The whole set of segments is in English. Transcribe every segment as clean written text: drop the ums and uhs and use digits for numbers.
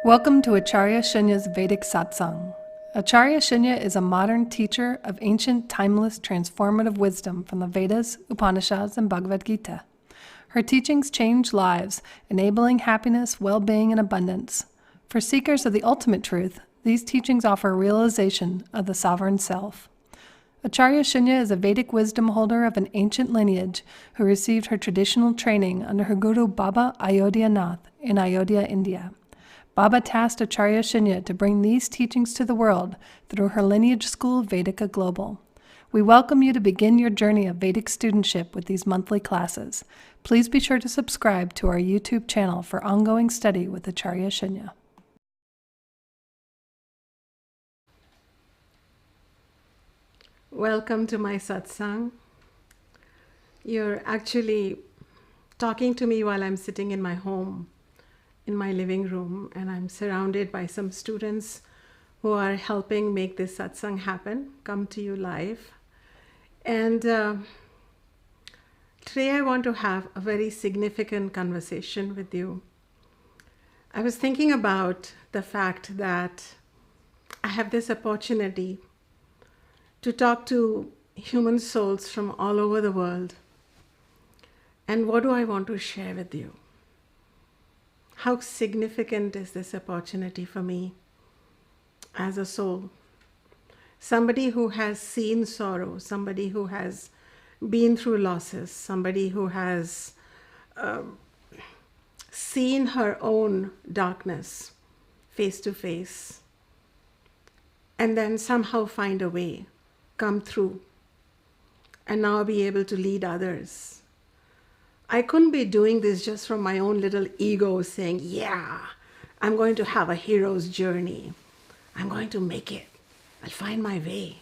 Welcome to Acharya Shunya's Vedic Satsang. Acharya Shunya is a modern teacher of ancient, timeless, transformative wisdom from the Vedas, Upanishads, and Bhagavad Gita. Her teachings change lives, enabling happiness, well-being, and abundance. For seekers of the ultimate truth, these teachings offer realization of the sovereign self. Acharya Shunya is a Vedic wisdom holder of an ancient lineage who received her traditional training under her guru Baba Ayodhya Nath in Ayodhya, India. Baba tasked Acharya Shunya to bring these teachings to the world through her lineage school, Vedika Global. We welcome you to begin your journey of Vedic studentship with these monthly classes. Please be sure to subscribe to our YouTube channel for ongoing study with Acharya Shunya. Welcome to my satsang. You're actually talking to me while I'm sitting in my home, in my living room, and I'm surrounded by some students who are helping make this satsang happen, come to you live. And today I want to have a very significant conversation with you. I was thinking about the fact that I have this opportunity to talk to human souls from all over the world. And what do I want to share with you? How significant is this opportunity for me as a soul? Somebody who has seen sorrow, somebody who has been through losses, somebody who has seen her own darkness face to face, and then somehow find a way, come through, and now be able to lead others. I couldn't be doing this just from my own little ego saying, yeah, I'm going to have a hero's journey. I'm going to make it. I'll find my way.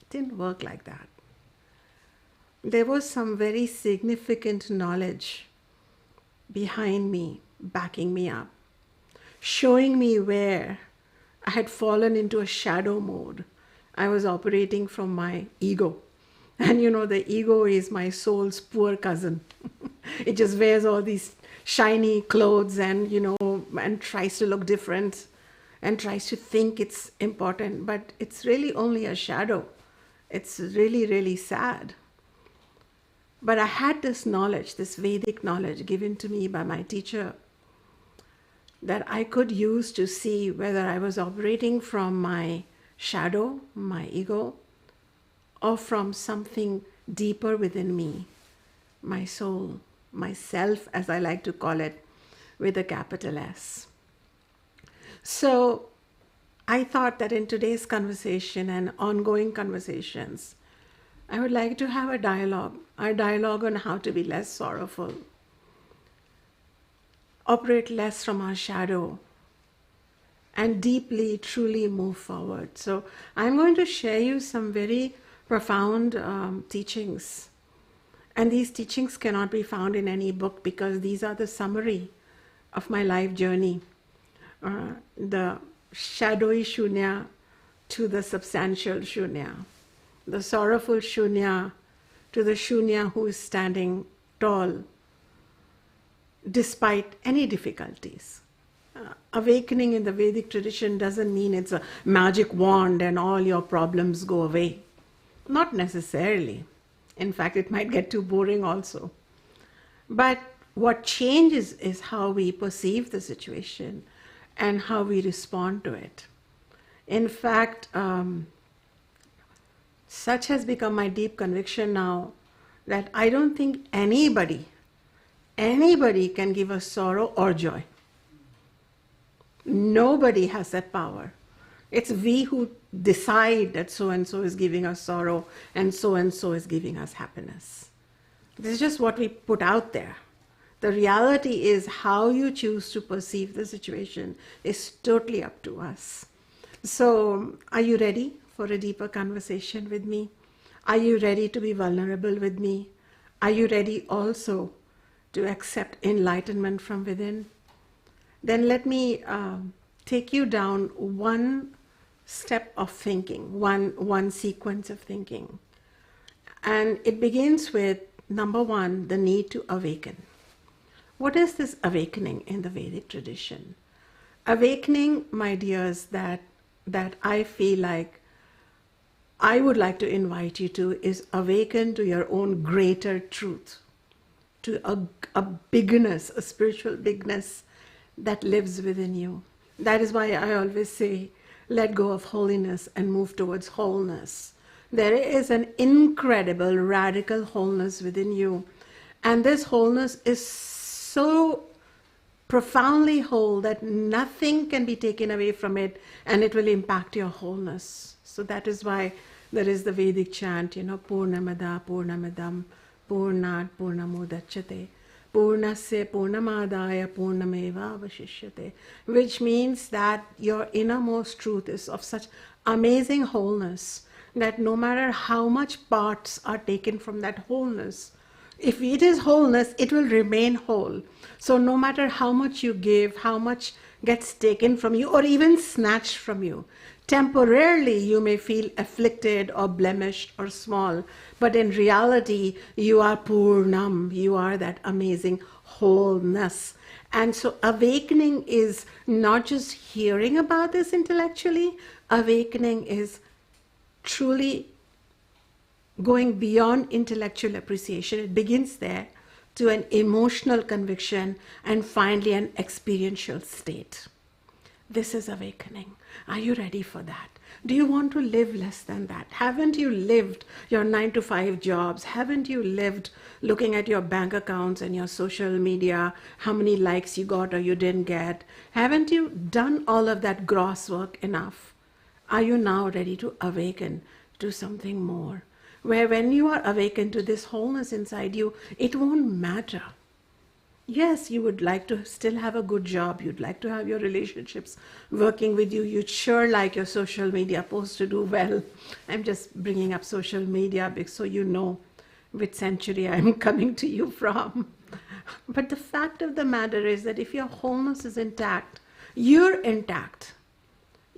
It didn't work like that. There was some very significant knowledge behind me, backing me up, showing me where I had fallen into a shadow mode. I was operating from my ego. And you know, the ego is my soul's poor cousin. It just wears all these shiny clothes and, and tries to look different and tries to think it's important, but it's really only a shadow. It's really, really sad. But I had this knowledge, this Vedic knowledge given to me by my teacher that I could use to see whether I was operating from my shadow, my ego, or from something deeper within me, my soul, myself, as I like to call it, with a capital S. So I thought that in today's conversation and ongoing conversations, I would like to have a dialogue on how to be less sorrowful, operate less from our shadow, and deeply, truly move forward. So I'm going to share you some very profound teachings. And these teachings cannot be found in any book because these are the summary of my life journey. The shadowy shunya to the substantial shunya. The sorrowful shunya to the shunya who is standing tall despite any difficulties. Awakening in the Vedic tradition doesn't mean it's a magic wand and all your problems go away. Not necessarily. In fact, it might get too boring also. But what changes is how we perceive the situation and how we respond to it. In fact, such has become my deep conviction now that I don't think anybody can give us sorrow or joy. Nobody has that power. It's we who decide that so-and-so is giving us sorrow and so-and-so is giving us happiness. This is just what we put out there. The reality is how you choose to perceive the situation is totally up to us. So, are you ready for a deeper conversation with me? Are you ready to be vulnerable with me? Are you ready also to accept enlightenment from within? Then let me take you down one step of thinking, one sequence of thinking. And it begins with, number one, the need to awaken. What is this awakening in the Vedic tradition? Awakening, my dears, that I feel like I would like to invite you to is awaken to your own greater truth, to a bigness, a spiritual bigness that lives within you. That is why I always say, let go of holiness and move towards wholeness. There is an incredible, radical wholeness within you. And this wholeness is so profoundly whole that nothing can be taken away from it, and it will impact your wholeness. So that is why there is the Vedic chant, Purnamada Purnamadam Purnat Purnamudachyate Purnasya Purnamadaya Purnameva Avashishyate, which means that your innermost truth is of such amazing wholeness that no matter how much parts are taken from that wholeness, if it is wholeness, it will remain whole. So no matter how much you give, how much gets taken from you or even snatched from you, temporarily you may feel afflicted or blemished or small, but in reality you are Purnam, you are that amazing wholeness. And so awakening is not just hearing about this intellectually, awakening is truly going beyond intellectual appreciation. It begins there to an emotional conviction and finally an experiential state. This is awakening. Are you ready for that? Do you want to live less than that? Haven't you lived your 9-to-5 jobs? Haven't you lived looking at your bank accounts and your social media, how many likes you got or you didn't get? Haven't you done all of that gross work enough? Are you now ready to awaken to something more? Where when you are awakened to this wholeness inside you, it won't matter. Yes, you would like to still have a good job. You'd like to have your relationships working with you. You'd sure like your social media posts to do well. I'm just bringing up social media so you know which century I'm coming to you from. But the fact of the matter is that if your wholeness is intact, you're intact.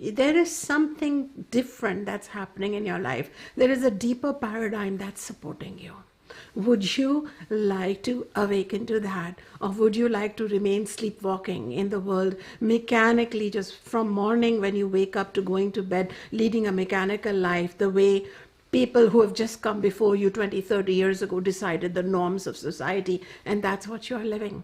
There is something different that's happening in your life. There is a deeper paradigm that's supporting you. Would you like to awaken to that? Or would you like to remain sleepwalking in the world, mechanically, just from morning when you wake up to going to bed, leading a mechanical life, the way people who have just come before you 20, 30 years ago decided the norms of society, and that's what you're living?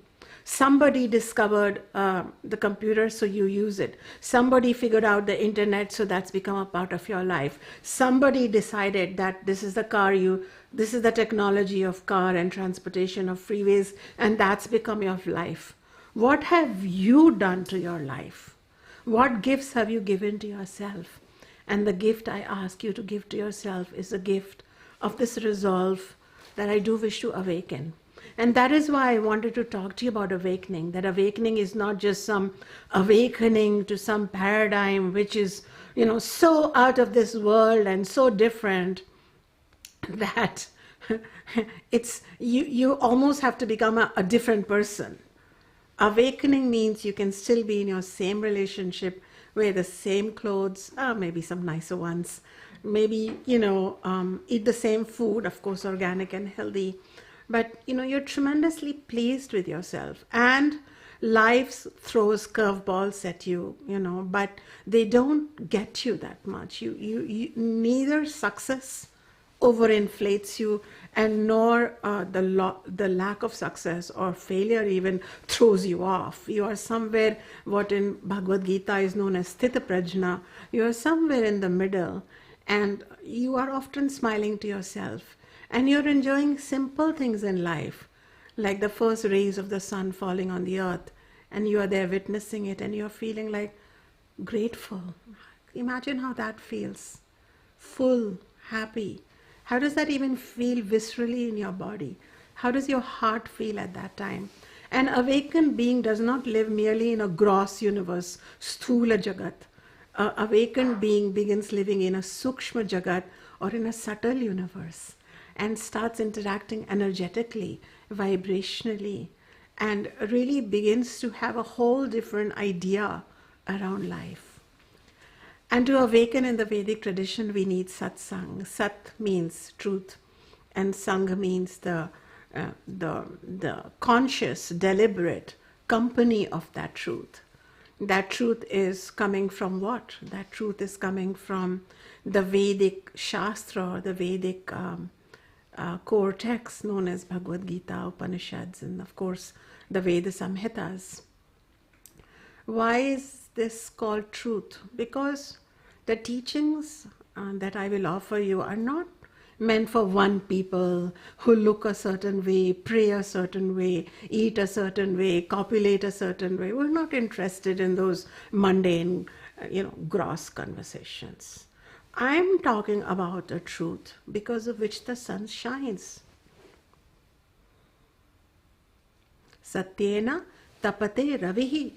Somebody discovered the computer, so you use it. Somebody figured out the internet, so that's become a part of your life. Somebody decided that this is the this is the technology of car and transportation of freeways, and that's become your life. What have you done to your life? What gifts have you given to yourself? And the gift I ask you to give to yourself is a gift of this resolve that I do wish to awaken. And that is why I wanted to talk to you about awakening, that awakening is not just some awakening to some paradigm which is, so out of this world and so different that it's you almost have to become a different person. Awakening means you can still be in your same relationship, wear the same clothes, maybe some nicer ones, maybe, eat the same food, of course, organic and healthy. But, you're tremendously pleased with yourself, and life throws curveballs at you, but they don't get you that much. You neither success overinflates you, and nor the lack of success or failure even throws you off. You are somewhere, what in Bhagavad Gita is known as Sthita Prajna. You are somewhere in the middle, and you are often smiling to yourself. And you're enjoying simple things in life, like the first rays of the sun falling on the earth, and you are there witnessing it, and you're feeling like grateful. Imagine how that feels. Full, happy. How does that even feel viscerally in your body? How does your heart feel at that time? An awakened being does not live merely in a gross universe, sthula jagat. An awakened being begins living in a sukshma jagat, or in a subtle universe, and starts interacting energetically, vibrationally, and really begins to have a whole different idea around life. And to awaken in the Vedic tradition, we need satsang. Sat means truth, and sangha means the conscious, deliberate company of that truth. That truth is coming from what? That truth is coming from the Vedic Shastra, or the Vedic core text known as Bhagavad Gita, Upanishads, and of course the Veda Samhitas. Why is this called truth? Because the teachings that I will offer you are not meant for one people who look a certain way, pray a certain way, eat a certain way, copulate a certain way. We're not interested in those mundane, gross conversations. I'm talking about a truth because of which the sun shines. Satyena tapate ravihi.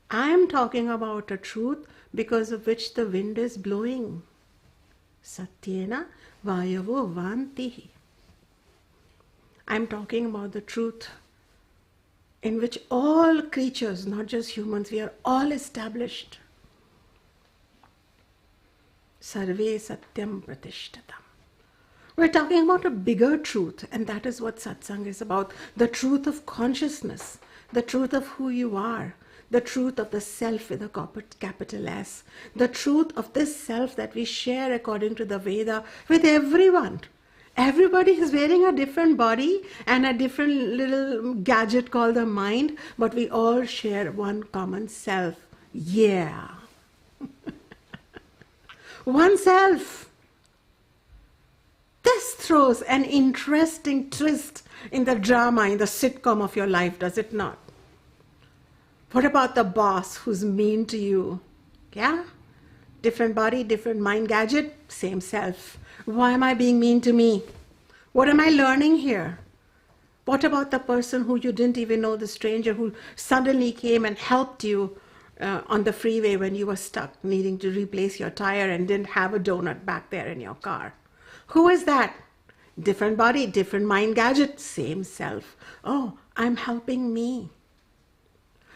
I am talking about a truth because of which the wind is blowing. Satyena vayavo vantihi. I'm talking about the truth in which all creatures, not just humans, we are all established. Sarve satyam pratishtatam. We're talking about a bigger truth, and that is what satsang is about. The truth of consciousness, the truth of who you are, the truth of the self with a capital S, the truth of this self that we share according to the Veda with everyone. Everybody is wearing a different body and a different little gadget called the mind, but we all share one common self. Yeah. One self. This throws an interesting twist in the drama, in the sitcom of your life, does it not? What about the boss who's mean to you? Yeah? Different body, different mind gadget, same self. Why am I being mean to me? What am I learning here? What about the person who you didn't even know, the stranger who suddenly came and helped you on the freeway when you were stuck, needing to replace your tire and didn't have a donut back there in your car? Who is that? Different body, different mind gadget, same self. Oh, I'm helping me.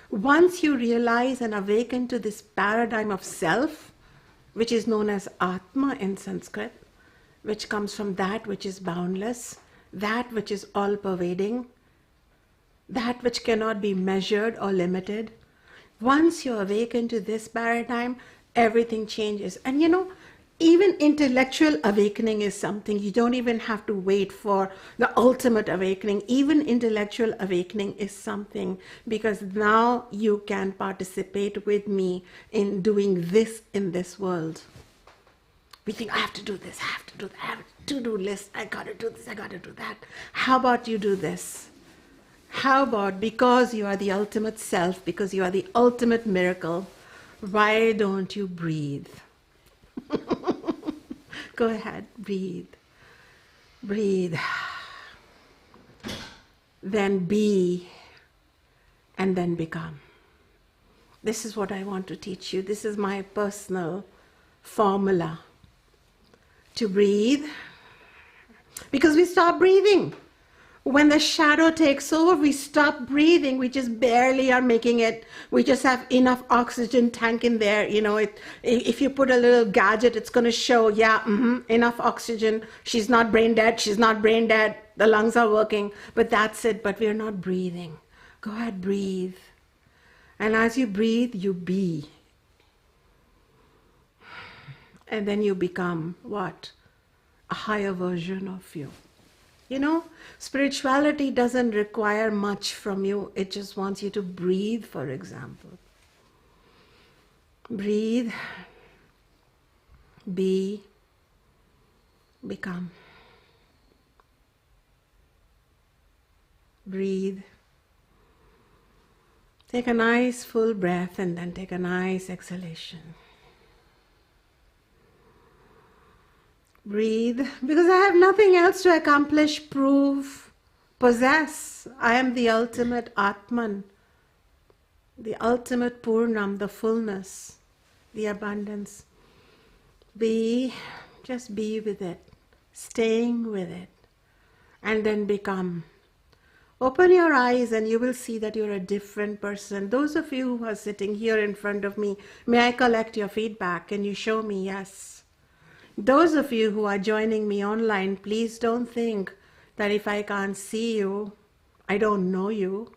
Once you realize and awaken to this paradigm of self, which is known as Atma in Sanskrit, which comes from that which is boundless, that which is all-pervading, that which cannot be measured or limited. Once you awaken to this paradigm, everything changes. And even intellectual awakening is something. You don't even have to wait for the ultimate awakening. Even intellectual awakening is something, because now you can participate with me in doing this in this world. We think, I have to do this, I have to do that, I have a to-do list, I got to do this, I got to do that. How about you do this? How about, because you are the ultimate self, because you are the ultimate miracle, why don't you breathe? Go ahead, breathe. Breathe. Then be, and then become. This is what I want to teach you. This is my personal formula. To breathe, because we stop breathing. When the shadow takes over, we stop breathing. We just barely are making it. We just have enough oxygen tank in there. If you put a little gadget, it's going to show, enough oxygen. She's not brain dead. She's not brain dead. The lungs are working. But that's it. But we're not breathing. Go ahead, breathe. And as you breathe, you be. And then you become what? A higher version of you. Spirituality doesn't require much from you. It just wants you to breathe, for example. Breathe, be, become. Breathe. Take a nice full breath and then take a nice exhalation. Breathe, because I have nothing else to accomplish, prove, possess. I am the ultimate Atman, the ultimate Purnam, the fullness, the abundance. Be, just be with it, staying with it, and then become. Open your eyes and you will see that you're a different person. Those of you who are sitting here in front of me, may I collect your feedback? Can you show me yes? Those of you who are joining me online, please don't think that if I can't see you, I don't know you.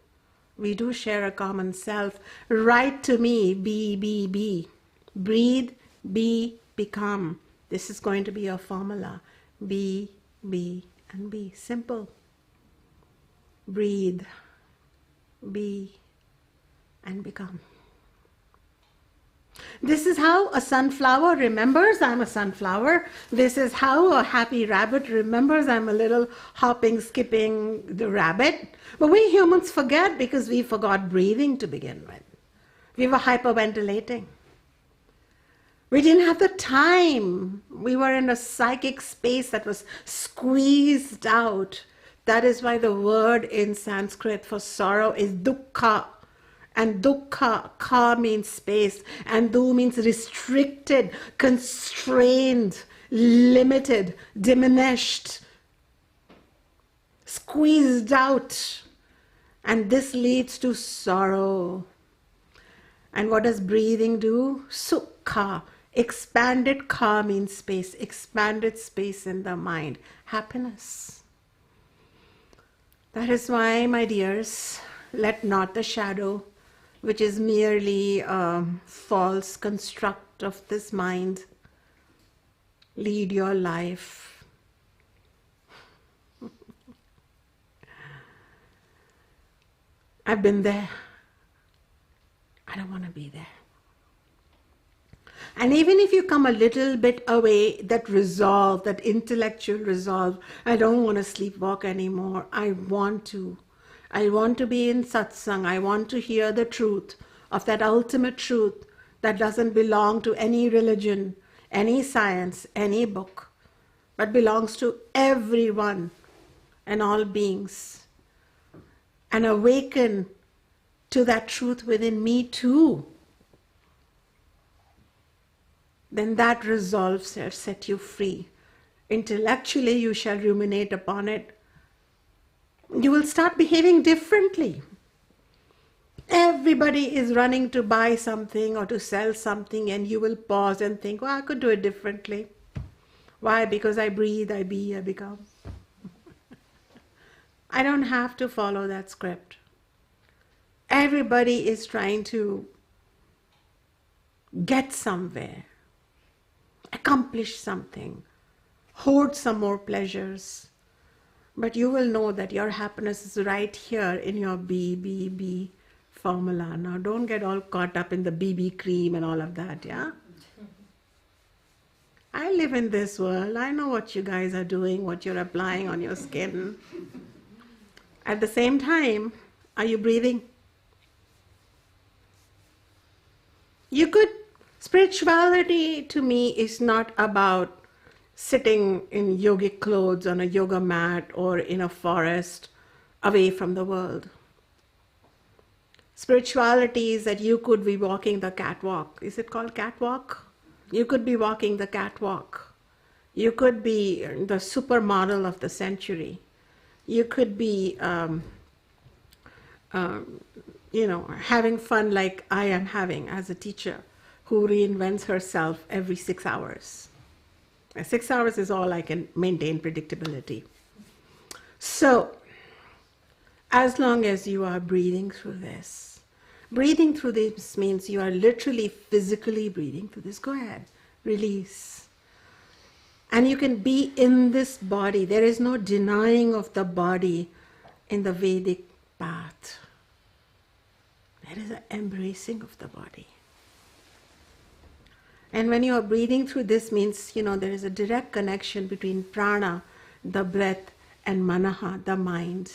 We do share a common self. Write to me, be. Breathe, be, become. This is going to be your formula. Be, and be. Simple. Breathe, be, and become. This is how a sunflower remembers I'm a sunflower. This is how a happy rabbit remembers I'm a little hopping, skipping the rabbit. But we humans forget because we forgot breathing to begin with. We were hyperventilating. We didn't have the time. We were in a psychic space that was squeezed out. That is why the word in Sanskrit for sorrow is dukkha. And dukkha, ka means space, and du means restricted, constrained, limited, diminished, squeezed out. And this leads to sorrow. And what does breathing do? Sukha. Expanded ka means space, expanded space in the mind. Happiness. That is why, my dears, let not the shadow, which is merely a false construct of this mind, lead your life. I've been there. I don't want to be there. And even if you come a little bit away, that resolve, that intellectual resolve, I don't want to sleepwalk anymore. I want to be in satsang. I want to hear the truth of that ultimate truth that doesn't belong to any religion, any science, any book, but belongs to everyone and all beings. And awaken to that truth within me too. Then that resolve shall set you free. Intellectually you shall ruminate upon it. You will start behaving differently. Everybody is running to buy something or to sell something, and you will pause and think, well, I could do it differently. Why? Because I breathe, I be, I become. I don't have to follow that script. Everybody is trying to get somewhere, accomplish something, hoard some more pleasures. But you will know that your happiness is right here in your be formula. Now don't get all caught up in the BB cream and all of that, yeah? I live in this world. I know what you guys are doing, what you're applying on your skin. At the same time, are you breathing? Spirituality to me is not about sitting in yogic clothes on a yoga mat or in a forest away from the world. Spirituality is that you could be walking the catwalk. Is it called catwalk? You could be walking the catwalk. You could be the supermodel of the century. You could be, having fun like I am having as a teacher who reinvents herself every 6 hours. 6 hours is all I can maintain predictability. So, as long as you are breathing through this means you are literally physically breathing through this. Go ahead, release. And you can be in this body. There is no denying of the body in the Vedic path. There is an embracing of the body. And when you are breathing through this means, there is a direct connection between prana, the breath, and manaha, the mind.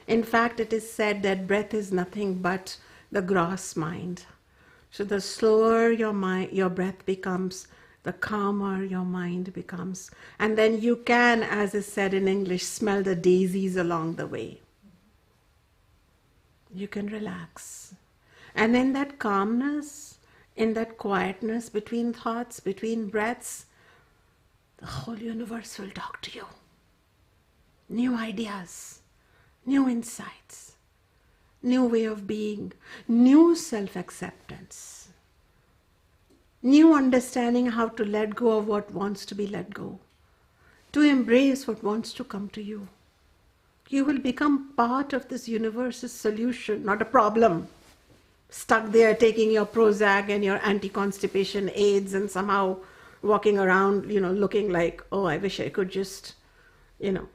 In fact, it is said that breath is nothing but the gross mind. So the slower your breath becomes, the calmer your mind becomes. And then you can, as is said in English, smell the daisies along the way. You can relax. And in that calmness, in that quietness between thoughts, between breaths, the whole universe will talk to you. New ideas, new insights, new way of being, new self-acceptance, new understanding how to let go of what wants to be let go, to embrace what wants to come to you. You will become part of this universe's solution, not a problem. Stuck there taking your Prozac and your anti-constipation aids and somehow walking around, looking like, oh, I wish I could just,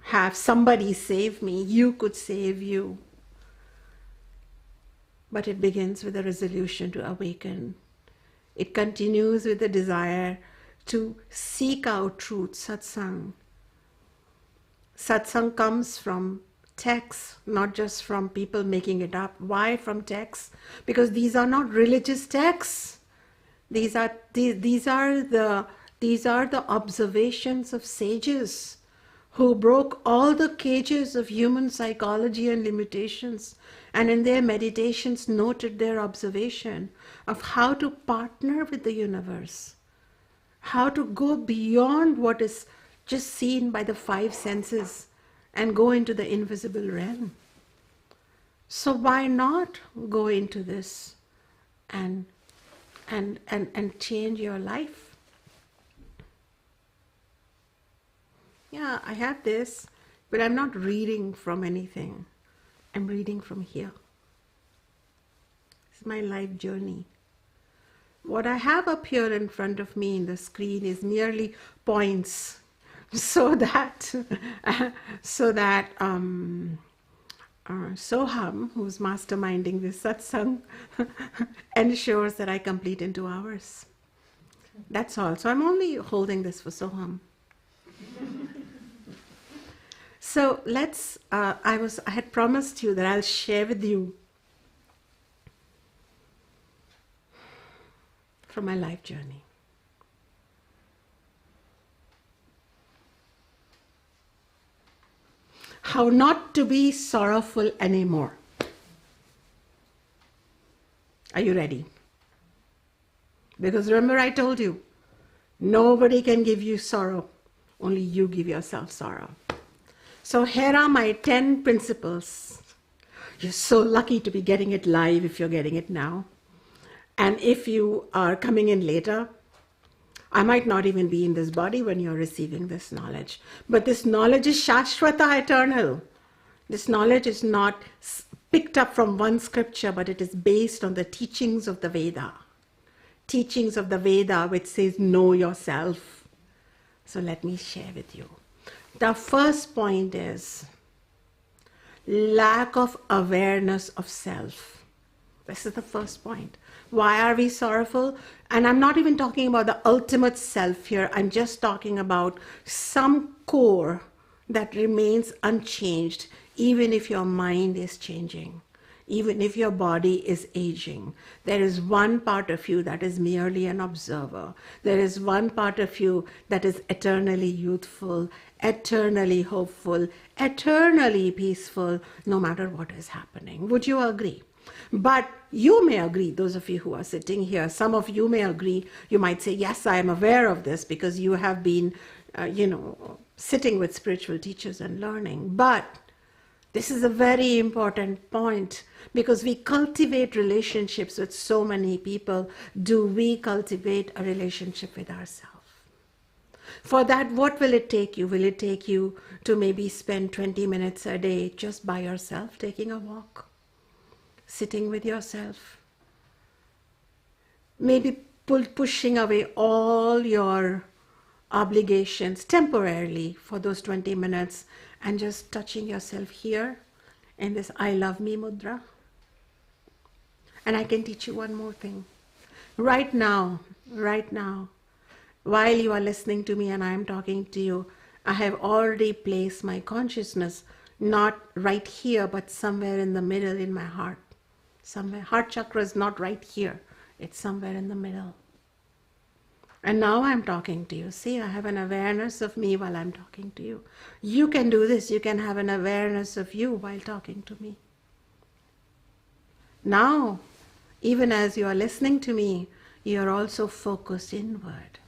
have somebody save me. You could save you. But it begins with a resolution to awaken. It continues with a desire to seek out truth, satsang. Satsang comes from texts, not just from people making it up. Why from texts? Because these are not religious texts. These are the observations of sages who broke all the cages of human psychology and limitations, and in their meditations noted their observation of how to partner with the universe, how to go beyond what is just seen by the five senses and go into the invisible realm. So why not go into this and change your life? Yeah, I have this, but I'm not reading from anything. I'm reading from here. It's my life journey. What I have up here in front of me in the screen is merely points, so that Soham, who's masterminding this satsang, ensures that I complete in 2 hours. That's all. So I'm only holding this for Soham. So let's. I had promised you that I'll share with you from my life journey. How not to be sorrowful anymore. Are you ready? Because remember I told you, nobody can give you sorrow. Only you give yourself sorrow. So here are my 10 principles. You're so lucky to be getting it live if you're getting it now. And if you are coming in later, I might not even be in this body when you're receiving this knowledge. But this knowledge is Shashwata, eternal. This knowledge is not picked up from one scripture, but it is based on the teachings of the Veda. Teachings of the Veda which says, know yourself. So let me share with you. The first point is lack of awareness of self. This is the first point. Why are we sorrowful? And I'm not even talking about the ultimate self here. I'm just talking about some core that remains unchanged, even if your mind is changing, even if your body is aging. There is one part of you that is merely an observer. There is one part of you that is eternally youthful, eternally hopeful, eternally peaceful, no matter what is happening. Would you agree? But you may agree, those of you who are sitting here, some of you may agree, you might say, yes, I am aware of this because you have been, sitting with spiritual teachers and learning. But this is a very important point because we cultivate relationships with so many people. Do we cultivate a relationship with ourselves? For that, what will it take you? Will it take you to maybe spend 20 minutes a day just by yourself, taking a walk? Sitting with yourself, maybe pushing away all your obligations temporarily for those 20 minutes and just touching yourself here in this I love me mudra. And I can teach you one more thing. Right now, while you are listening to me and I am talking to you, I have already placed my consciousness not right here, but somewhere in the middle in my heart. Somewhere. Heart chakra is not right here. It's somewhere in the middle. And now I'm talking to you. See, I have an awareness of me while I'm talking to you. You can do this. You can have an awareness of you while talking to me. Now, even as you are listening to me, you are also focused inward.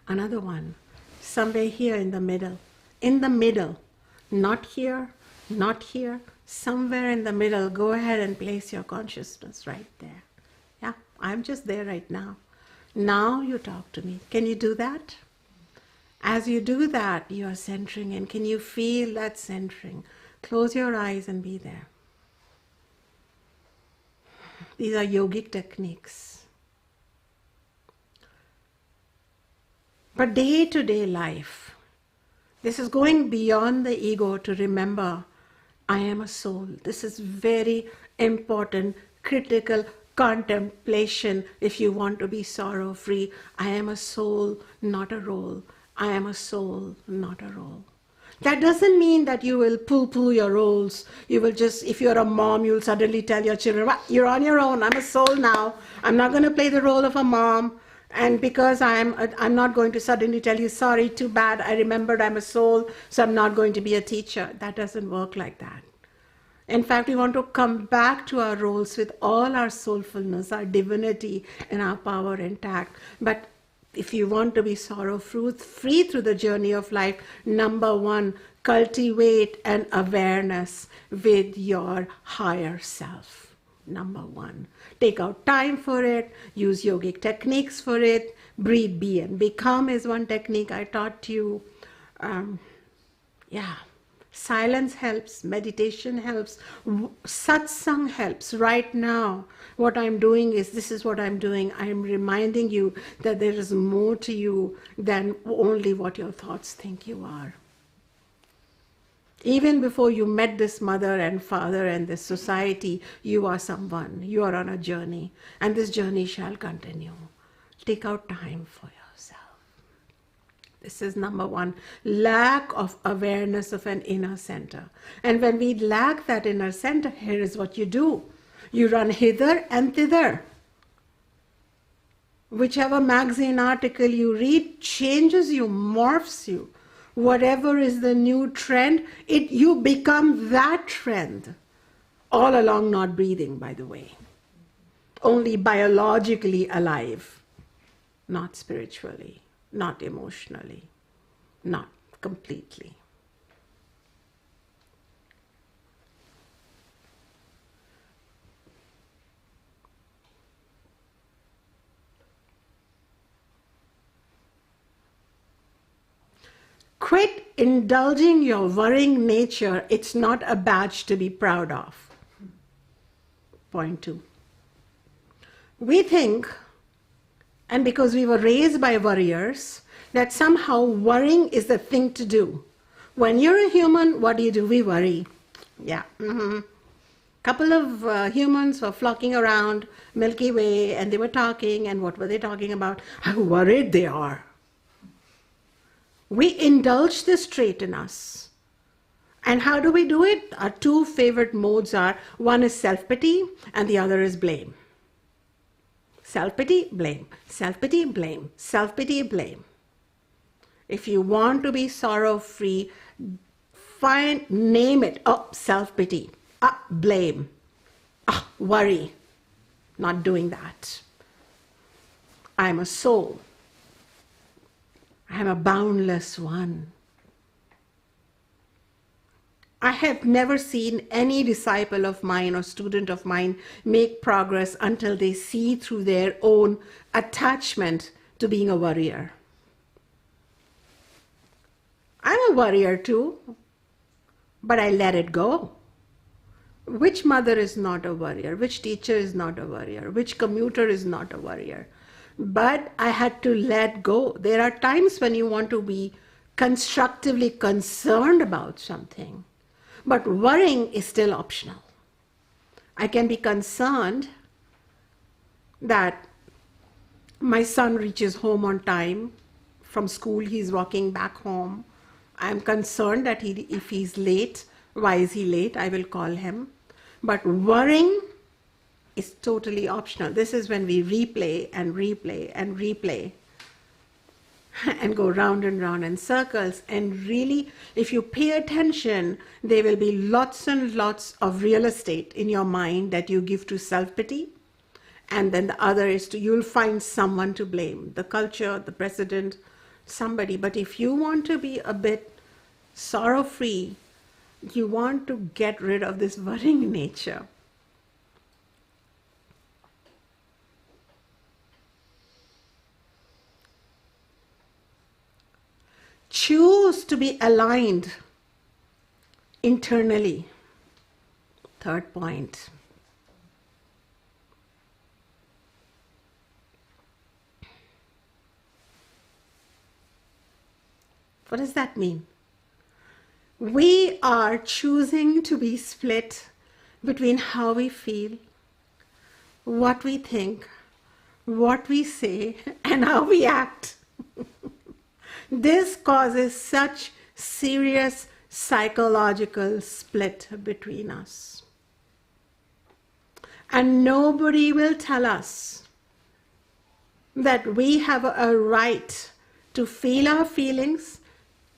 Another one, somewhere here in the middle. In the middle. Not here, not here. Somewhere in the middle, go ahead and place your consciousness right there. Yeah, I'm just there right now. Now you talk to me. Can you do that? As you do that, you are centering in. Can you feel that centering? Close your eyes and be there. These are yogic techniques. But day-to-day life, this is going beyond the ego to remember, I am a soul. This is very important, critical contemplation if you want to be sorrow-free. I am a soul, not a role. I am a soul, not a role. That doesn't mean that you will poo-poo your roles. You will just, if you're a mom, you'll suddenly tell your children, well, you're on your own. I'm a soul now. I'm not going to play the role of a mom. And because I'm not going to suddenly tell you, sorry, too bad, I remembered I'm a soul, so I'm not going to be a teacher. That doesn't work like that. In fact, we want to come back to our roles with all our soulfulness, our divinity, and our power intact. But if you want to be sorrow-free through the journey of life, number one, cultivate an awareness with your higher self. Number one. Take out time for it, use yogic techniques for it. Breathe, be, and become is one technique I taught you. Silence helps, meditation helps, satsang helps. Right now, what I'm doing is, this is what I'm doing. I'm reminding you that there is more to you than only what your thoughts think you are. Even before you met this mother and father and this society, you are someone. You are on a journey, and this journey shall continue. Take out time for yourself. This is number one, lack of awareness of an inner center. And when we lack that inner center, here is what you do. You run hither and thither. Whichever magazine article you read changes you, morphs you. Whatever is the new trend, you become that trend. All along not breathing, by the way. Only biologically alive, not spiritually, not emotionally, not completely. Quit indulging your worrying nature. It's not a badge to be proud of. Point two. We think, and because we were raised by worriers, that somehow worrying is the thing to do. When you're a human, what do? We worry. Yeah. Couple of humans were flocking around Milky Way, and they were talking, and what were they talking about? How worried they are. We indulge this trait in us. And how do we do it? Our two favorite modes are, one is self-pity and the other is blame. Self-pity, blame. Self-pity, blame. Self-pity, blame. If you want to be sorrow-free, name it. Oh, self-pity. Blame. Worry. Not doing that. I'm a soul. I am a boundless one. I have never seen any disciple of mine or student of mine make progress until they see through their own attachment to being a worrier. I'm a worrier too, but I let it go. Which mother is not a worrier? Which teacher is not a worrier? Which commuter is not a worrier? But I had to let go. There are times when you want to be constructively concerned about something, but worrying is still optional. I can be concerned that my son reaches home on time from school, he's walking back home. I'm concerned that if he's late, why is he late? I will call him. But worrying is totally optional. This is when we replay and replay and replay and go round and round in circles. And really, if you pay attention, there will be lots and lots of real estate in your mind that you give to self-pity. And then the other is you'll find someone to blame, the culture, the president, somebody. But if you want to be a bit sorrow-free, you want to get rid of this worrying nature. choose to be aligned internally. Third point. What does that mean? We are choosing to be split between how we feel, what we think, what we say, and how we act. This causes such serious psychological split between us. And nobody will tell us that we have a right to feel our feelings,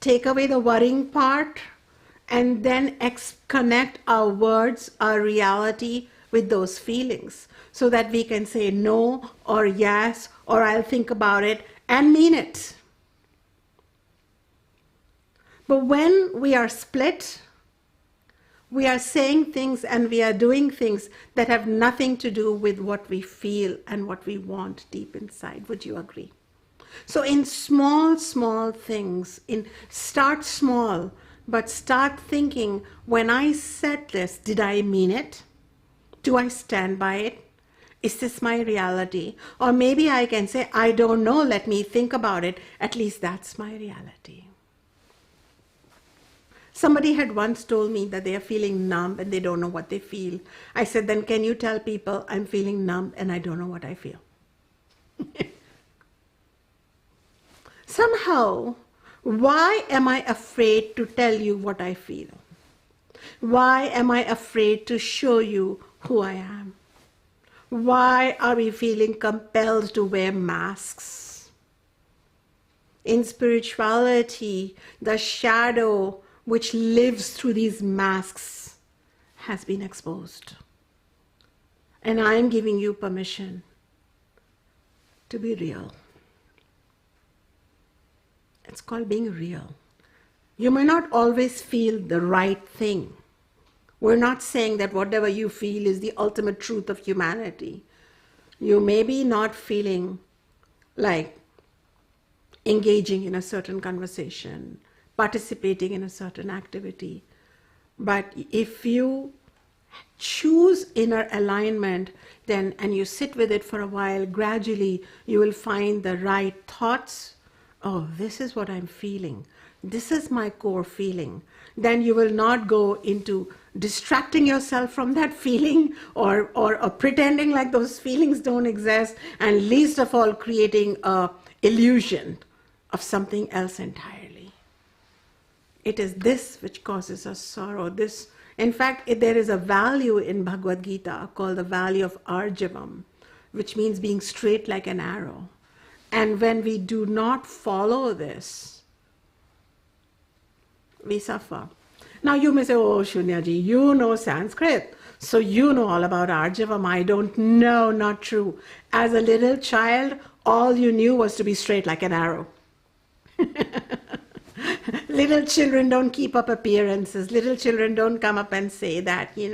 take away the worrying part, and then connect our words, our reality with those feelings, so that we can say no or yes or I'll think about it and mean it. But when we are split, we are saying things and we are doing things that have nothing to do with what we feel and what we want deep inside. Would you agree? So in small things, start small, but start thinking, when I said this, did I mean it? Do I stand by it? Is this my reality? Or maybe I can say, I don't know, let me think about it. At least that's my reality. Somebody had once told me that they are feeling numb and they don't know what they feel. I said, then can you tell people I'm feeling numb and I don't know what I feel? Somehow, why am I afraid to tell you what I feel? Why am I afraid to show you who I am? Why are we feeling compelled to wear masks? In spirituality, the shadow which lives through these masks has been exposed. And I am giving you permission to be real. It's called being real. You may not always feel the right thing. We're not saying that whatever you feel is the ultimate truth of humanity. You may be not feeling like engaging in a certain conversation, participating in a certain activity. But if you choose inner alignment, then, and you sit with it for a while, gradually you will find the right thoughts. Oh, this is what I'm feeling. This is my core feeling. Then you will not go into distracting yourself from that feeling or pretending like those feelings don't exist, and least of all creating an illusion of something else entirely. It is this which causes us sorrow. In fact, there is a value in Bhagavad Gita called the value of arjavam, which means being straight like an arrow. And when we do not follow this, we suffer. Now you may say, oh Shunya ji, you know Sanskrit, so you know all about arjavam. I don't know, not true. As a little child, all you knew was to be straight like an arrow. Little children don't keep up appearances. Little children don't come up and say that, they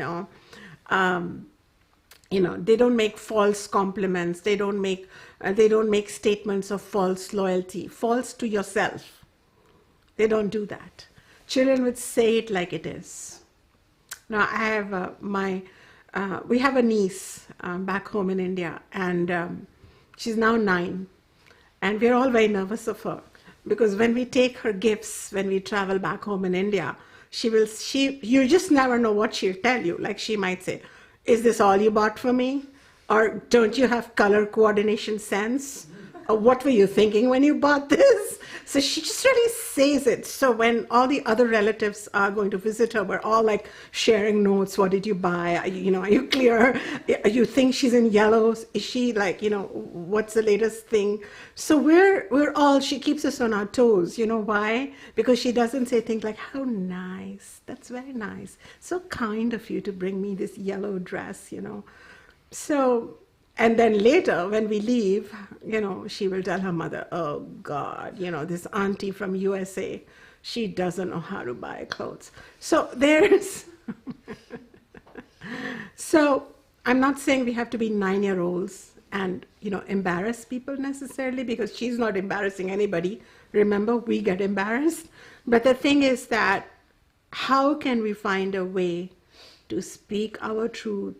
don't make false compliments. They don't make statements of false loyalty, false to yourself. They don't do that. Children would say it like it is. Now I have we have a niece back home in India, and she's now 9, and we're all very nervous of her because when we take her gifts, when we travel back home in India, you just never know what she'll tell you. Like she might say, "Is this all you bought for me?" Or "Don't you have color coordination sense?" Or "What were you thinking when you bought this?" So she just really says it. So when all the other relatives are going to visit her, we're all like sharing notes. What did you buy? Are you clear? You think she's in yellows? Is she like, what's the latest thing? So she keeps us on our toes. You know why? Because she doesn't say things like, "How nice. That's very nice. So kind of you to bring me this yellow dress, So, and then later when we leave, she will tell her mother, "Oh God, this auntie from USA, she doesn't know how to buy clothes." So so I'm not saying we have to be 9-year-olds and, embarrass people necessarily, because she's not embarrassing anybody. remember, we get embarrassed. But the thing is that how can we find a way to speak our truth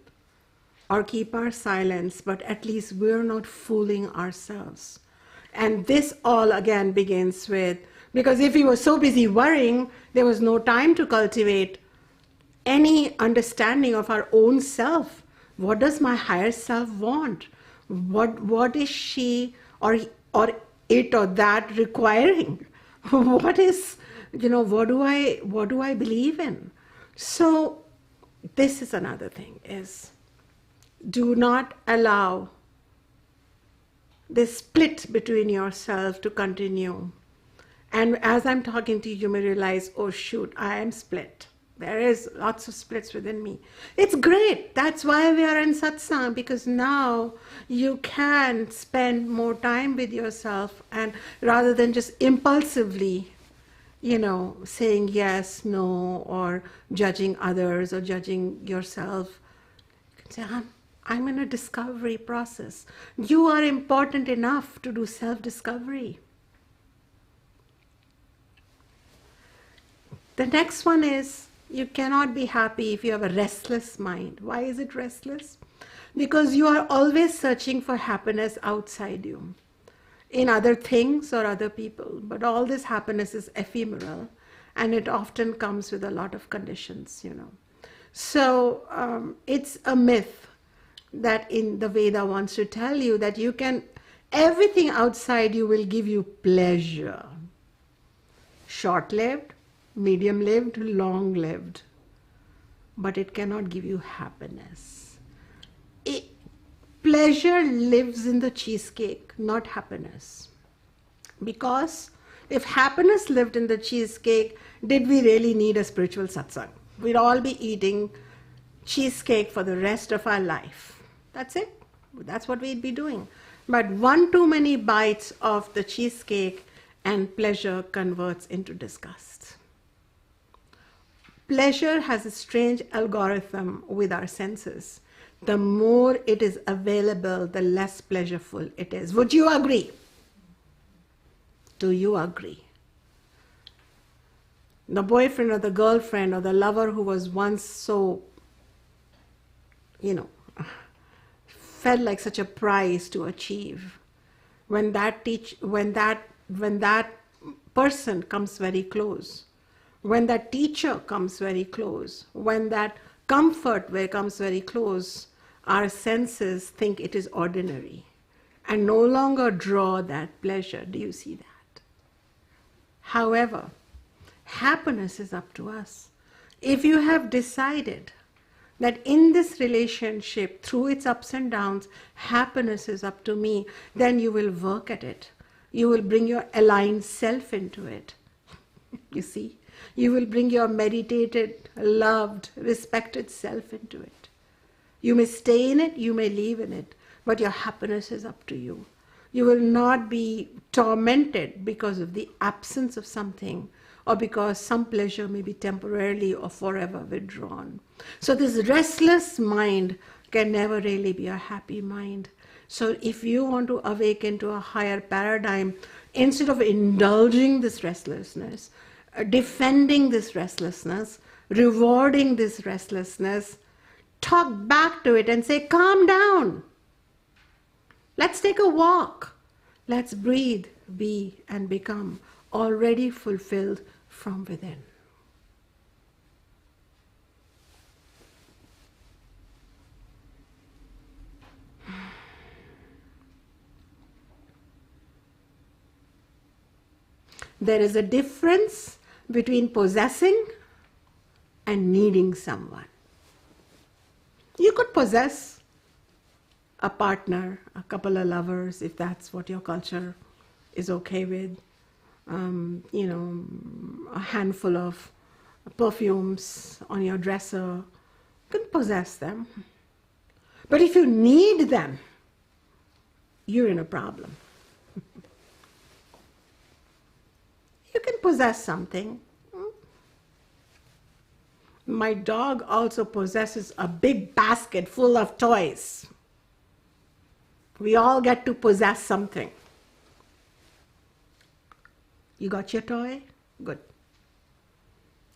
or keep our silence, but at least we're not fooling ourselves? And this all again begins with, because if we were so busy worrying, there was no time to cultivate any understanding of our own self. What does my higher self want? What is she or it or that requiring? What is, what do I believe in? So this is another thing, is do not allow this split between yourself to continue. And as I'm talking to you, you may realize, oh shoot, I am split. There is lots of splits within me. It's great. That's why we are in satsang, because now you can spend more time with yourself, and rather than just impulsively, saying yes, no, or judging others or judging yourself, you can say, I'm in a discovery process. You are important enough to do self-discovery. The next one is, you cannot be happy if you have a restless mind. Why is it restless? Because you are always searching for happiness outside you, in other things or other people. But all this happiness is ephemeral, and it often comes with a lot of conditions, So it's a myth that in the Veda wants to tell you that you can, everything outside you will give you pleasure. Short-lived, medium-lived, long-lived. But it cannot give you happiness. Pleasure lives in the cheesecake, not happiness. Because if happiness lived in the cheesecake, did we really need a spiritual satsang? We'd all be eating cheesecake for the rest of our life. That's it. That's what we'd be doing. But one too many bites of the cheesecake and pleasure converts into disgust. Pleasure has a strange algorithm with our senses. The more it is available, the less pleasureful it is. Would you agree? Do you agree? The boyfriend or the girlfriend or the lover who was once so, felt like such a prize to achieve, when that person comes very close, when that teacher comes very close, when that comfort comes very close, our senses think it is ordinary and no longer draw that pleasure. Do you see that? However, happiness is up to us. If you have decided that in this relationship, through its ups and downs, happiness is up to me, then you will work at it. You will bring your aligned self into it. You see? You will bring your meditated, loved, respected self into it. You may stay in it, you may leave in it, but your happiness is up to you. You will not be tormented because of the absence of something, or because some pleasure may be temporarily or forever withdrawn. So this restless mind can never really be a happy mind. So if you want to awaken to a higher paradigm, instead of indulging this restlessness, defending this restlessness, rewarding this restlessness, talk back to it and say, calm down. Let's take a walk. Let's breathe, be, and become already fulfilled from within. There is a difference between possessing and needing someone. You could possess a partner, a couple of lovers, if that's what your culture is okay with. A handful of perfumes on your dresser. You can possess them. But if you need them, you're in a problem. You can possess something. My dog also possesses a big basket full of toys. We all get to possess something. You got your toy? Good.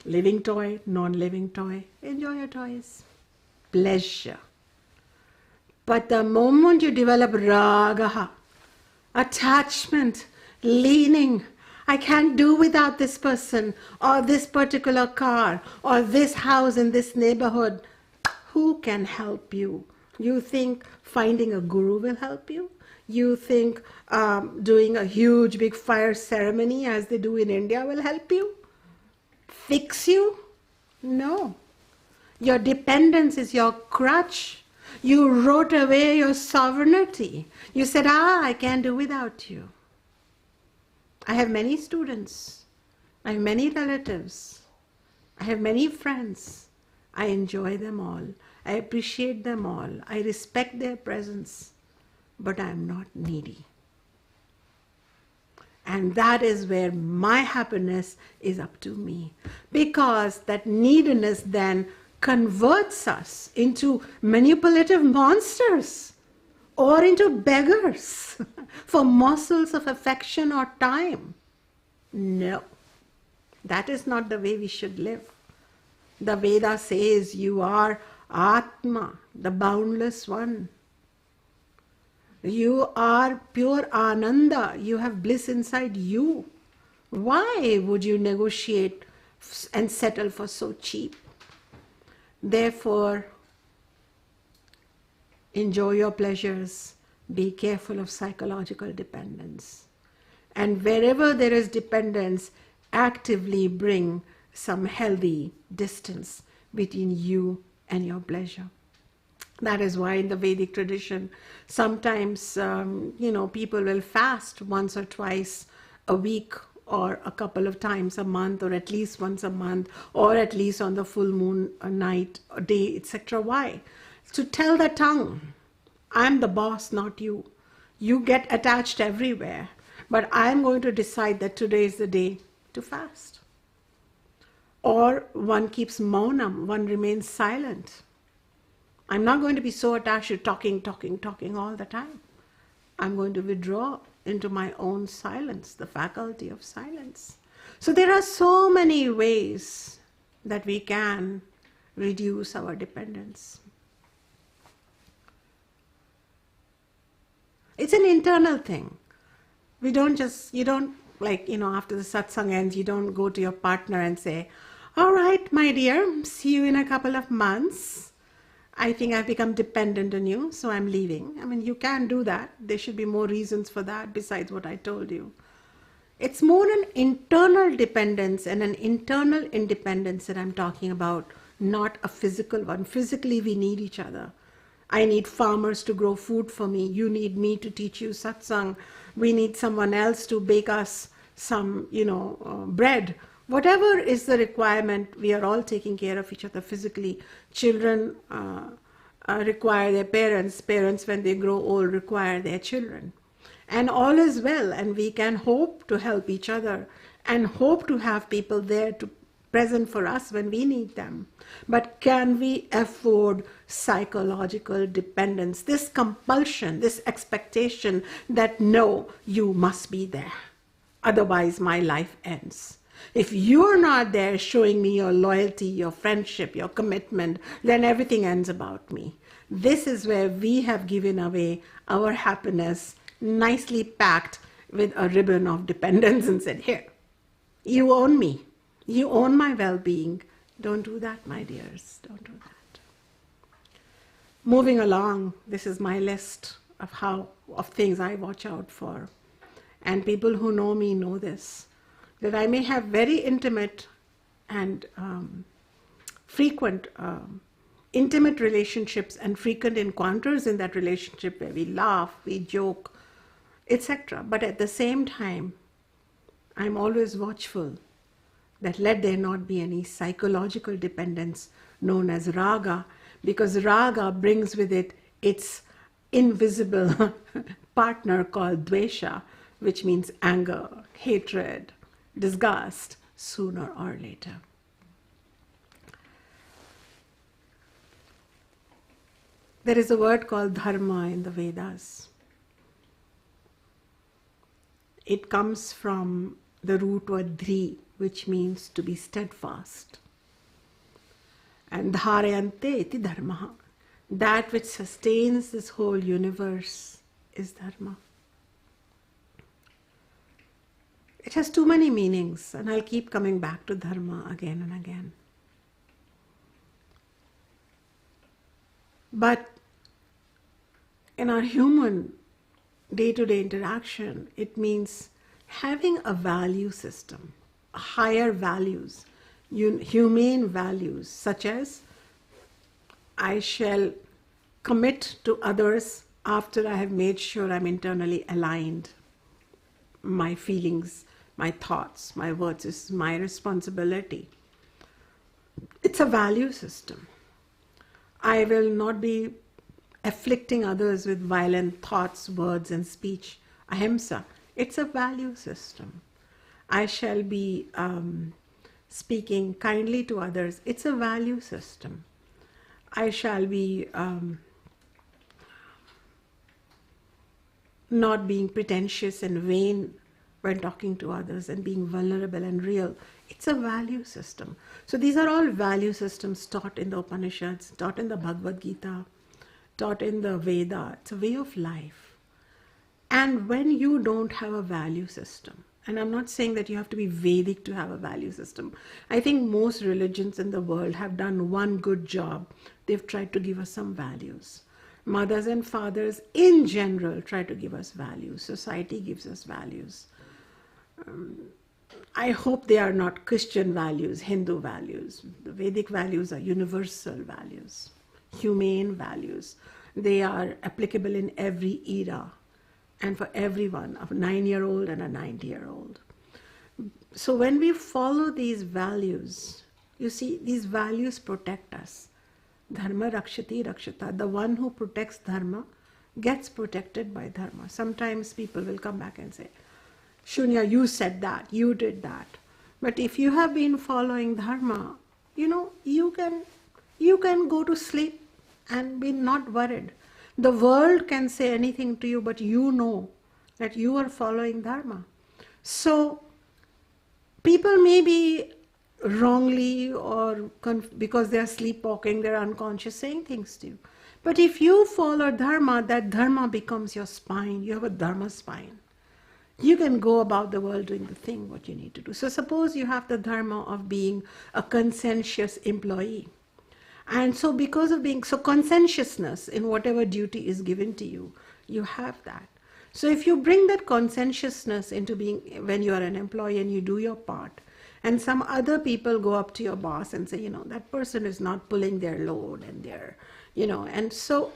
Living toy, non-living toy. Enjoy your toys. Pleasure. But the moment you develop raga, attachment, leaning, I can't do without this person or this particular car or this house in this neighborhood, who can help you? You think finding a guru will help you? You think doing a huge big fire ceremony as they do in India will help you? Fix you? No. Your dependence is your crutch. You wrote away your sovereignty. You said, I can't do without you. I have many students. I have many relatives. I have many friends. I enjoy them all. I appreciate them all. I respect their presence. But I am not needy. And that is where my happiness is up to me. Because that neediness then converts us into manipulative monsters or into beggars for morsels of affection or time. No, that is not the way we should live. The Veda says you are Atma, the boundless one. You are pure Ananda. You have bliss inside you. Why would you negotiate and settle for so cheap? Therefore, enjoy your pleasures. Be careful of psychological dependence. And wherever there is dependence, actively bring some healthy distance between you and your pleasure. That is why in the Vedic tradition, sometimes, people will fast once or twice a week or a couple of times a month or at least once a month or at least on the full moon, a night, a day, etc. Why? To tell the tongue, I'm the boss, not you. You get attached everywhere, but I'm going to decide that today is the day to fast. Or one keeps maunam, one remains silent. I'm not going to be so attached to talking all the time. I'm going to withdraw into my own silence, the faculty of silence. So there are so many ways that we can reduce our dependence. It's an internal thing. You don't after the satsang ends, you don't go to your partner and say, all right, my dear, see you in a couple of months. I think I've become dependent on you, so I'm leaving. I mean, you can do that. There should be more reasons for that besides what I told you. It's more an internal dependence and an internal independence that I'm talking about, not a physical one. Physically, we need each other. I need farmers to grow food for me. You need me to teach you satsang. We need someone else to bake us some, bread. Whatever is the requirement, we are all taking care of each other physically. Children require their parents. Parents, when they grow old, require their children. And all is well, and we can hope to help each other and hope to have people there to present for us when we need them. But can we afford psychological dependence, this compulsion, this expectation that no, you must be there, otherwise my life ends? If you're not there showing me your loyalty, your friendship, your commitment, then everything ends about me. This is where we have given away our happiness, nicely packed with a ribbon of dependence and said, here, you own me. You own my well-being. Don't do that, my dears. Don't do that. Moving along, this is my list of things I watch out for. And people who know me know this, that I may have very intimate and frequent intimate relationships and frequent encounters in that relationship where we laugh, we joke, etc. But at the same time, I'm always watchful that let there not be any psychological dependence known as raga, because raga brings with it its invisible partner called dvesha, which means anger, hatred, disgust, sooner or later. There is a word called Dharma in the Vedas. It comes from the root word dhri, which means to be steadfast. And dharayante iti dharma. That which sustains this whole universe is dharma. It has too many meanings, and I'll keep coming back to dharma again and again. But in our human day-to-day interaction, it means having a value system, higher values, humane values, such as I shall commit to others after I have made sure I'm internally aligned. My feelings, my thoughts, my words is my responsibility. It's a value system. I will not be afflicting others with violent thoughts, words, and speech. Ahimsa. It's a value system. I shall be speaking kindly to others. It's a value system. I shall be not being pretentious and vain when talking to others and being vulnerable and real. It's a value system. So these are all value systems taught in the Upanishads, taught in the Bhagavad Gita, taught in the Veda. It's a way of life. And when you don't have a value system, and I'm not saying that you have to be Vedic to have a value system. I think most religions in the world have done one good job. They've tried to give us some values. Mothers and fathers in general try to give us values. Society gives us values. I hope they are not Christian values, Hindu values. The Vedic values are universal values, humane values. They are applicable in every era and for everyone, a 9-year-old and a 90-year-old. So when we follow these values, you see, these values protect us. Dharma rakshati rakshata. The one who protects dharma gets protected by dharma. Sometimes people will come back and say, Shunya, you said that, you did that. But if you have been following dharma, you can go to sleep and be not worried. The world can say anything to you, but you know that you are following dharma. So people may be wrongly or because they are sleepwalking, they're unconscious, saying things to you. But if you follow dharma, that dharma becomes your spine. You have a dharma spine. You can go about the world doing the thing, what you need to do. So suppose you have the dharma of being a conscientious employee. And so because of being so conscientiousness in whatever duty is given to you, you have that. So if you bring that conscientiousness into being, when you are an employee and you do your part, and some other people go up to your boss and say, that person is not pulling their load and they're, and so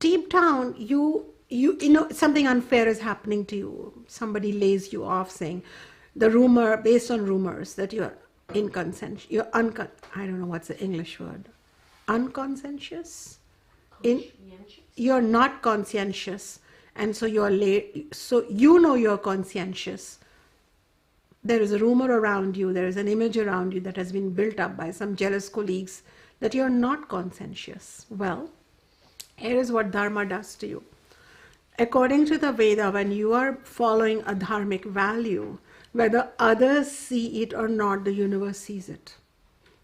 deep down, you know something unfair is happening to you. Somebody lays you off saying, the rumor, based on rumors, that you're inconscientious, I don't know what's the English word, unconscientious? You're not conscientious, and so so you're conscientious. There is a rumor around you, there is an image around you that has been built up by some jealous colleagues that you're not conscientious. Well, here is what dharma does to you. According to the Veda, when you are following a dharmic value, whether others see it or not, the universe sees it.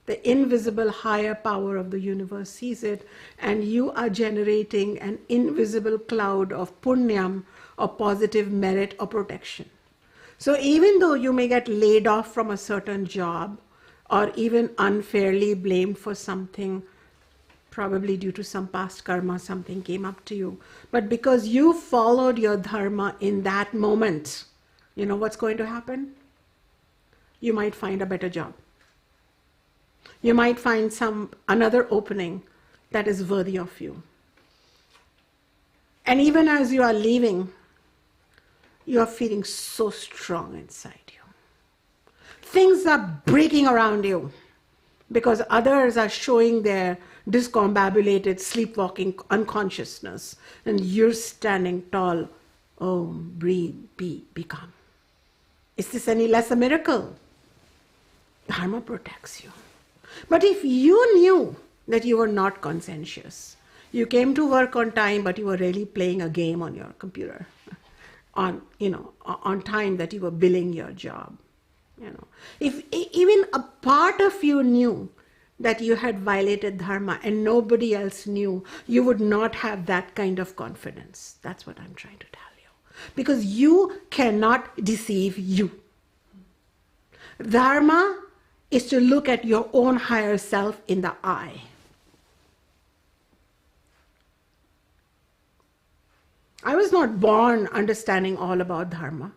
The invisible higher power of the universe sees it, and you are generating an invisible cloud of punyam or positive merit or protection. So even though you may get laid off from a certain job or even unfairly blamed for something, probably due to some past karma, something came up to you. But because you followed your dharma in that moment, you know what's going to happen? You might find a better job. You might find another opening that is worthy of you. And even as you are leaving, you are feeling so strong inside you. Things are breaking around you because others are showing their discombobulated, sleepwalking unconsciousness, and you're standing tall. Oh, breathe, be, become. Is this any less a miracle? Dharma protects you. But if you knew that you were not conscientious, you came to work on time, but you were really playing a game on your computer, on time that you were billing your job, If even a part of you knew that you had violated dharma and nobody else knew, you would not have that kind of confidence. That's what I'm trying to tell you. Because you cannot deceive you. Dharma is to look at your own higher self in the eye. I was not born understanding all about dharma.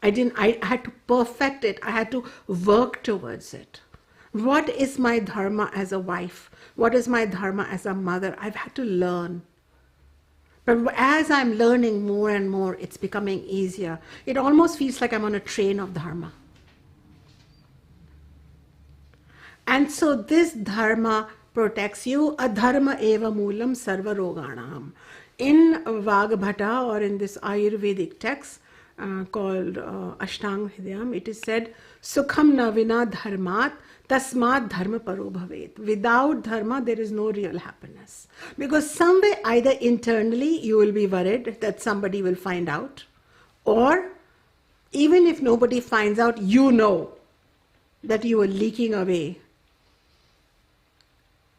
I had to perfect it. I had to work towards it. What is my dharma as a wife? What is my dharma as a mother? I've had to learn. But as I'm learning more and more, it's becoming easier. It almost feels like I'm on a train of dharma. And so this dharma protects you. Adharma eva moolam sarva roganam. In Vagbhata, or in this Ayurvedic text called Ashtanga Hridayam, it is said, Sukham na vina dharmat tasmat dharma paro bhavet. Without dharma, there is no real happiness. Because somewhere, either internally, you will be worried that somebody will find out, or even if nobody finds out, you know that you are leaking away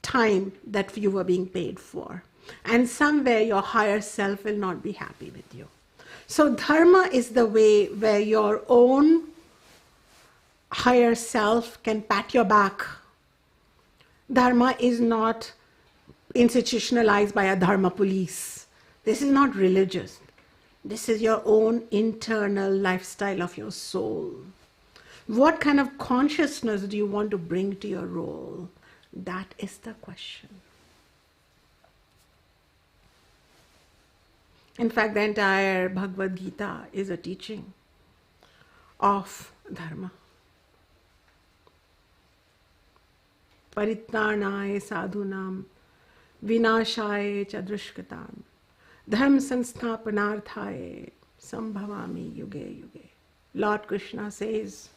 time that you were being paid for. And somewhere your higher self will not be happy with you. So dharma is the way where your own higher self can pat your back. Dharma is not institutionalized by a dharma police. This is not religious. This is your own internal lifestyle of your soul. What kind of consciousness do you want to bring to your role? That is the question. In fact, the entire Bhagavad Gita is a teaching of dharma. Paritranaya sadhunam vinashaye chadrushkatam dharma sansthapanarthaye sambhavami yuge yuge. Lord Krishna says,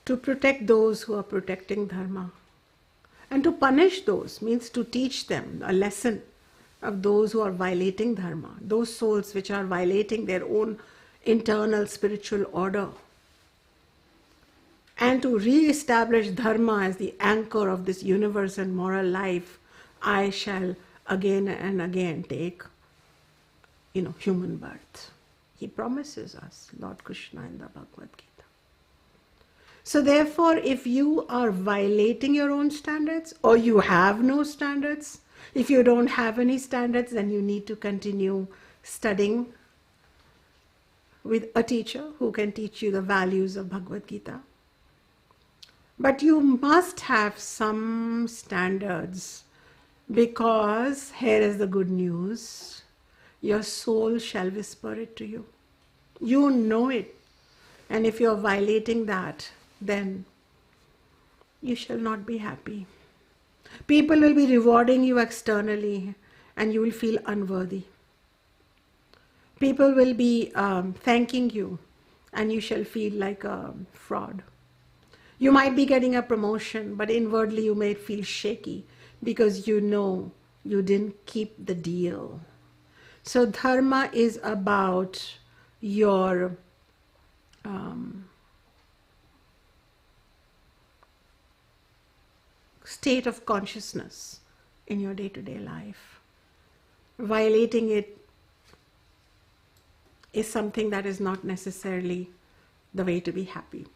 to protect those who are protecting dharma, and to punish those means to teach them a lesson of those who are violating dharma, those souls which are violating their own internal spiritual order, and to re-establish dharma as the anchor of this universe and moral life. I shall again and again take, human birth. He promises us, Lord Krishna in the Bhagavad Gita. So therefore, if you are violating your own standards, or you have no standards, if you don't have any standards, then you need to continue studying with a teacher who can teach you the values of Bhagavad Gita. But you must have some standards, because here is the good news. Your soul shall whisper it to you. You know it. And if you are violating that, then you shall not be happy. People will be rewarding you externally and you will feel unworthy. People will be thanking you and you shall feel like a fraud. You might be getting a promotion, but inwardly you may feel shaky because you know you didn't keep the deal. So dharma is about your state of consciousness in your day-to-day life. Violating it is something that is not necessarily the way to be happy.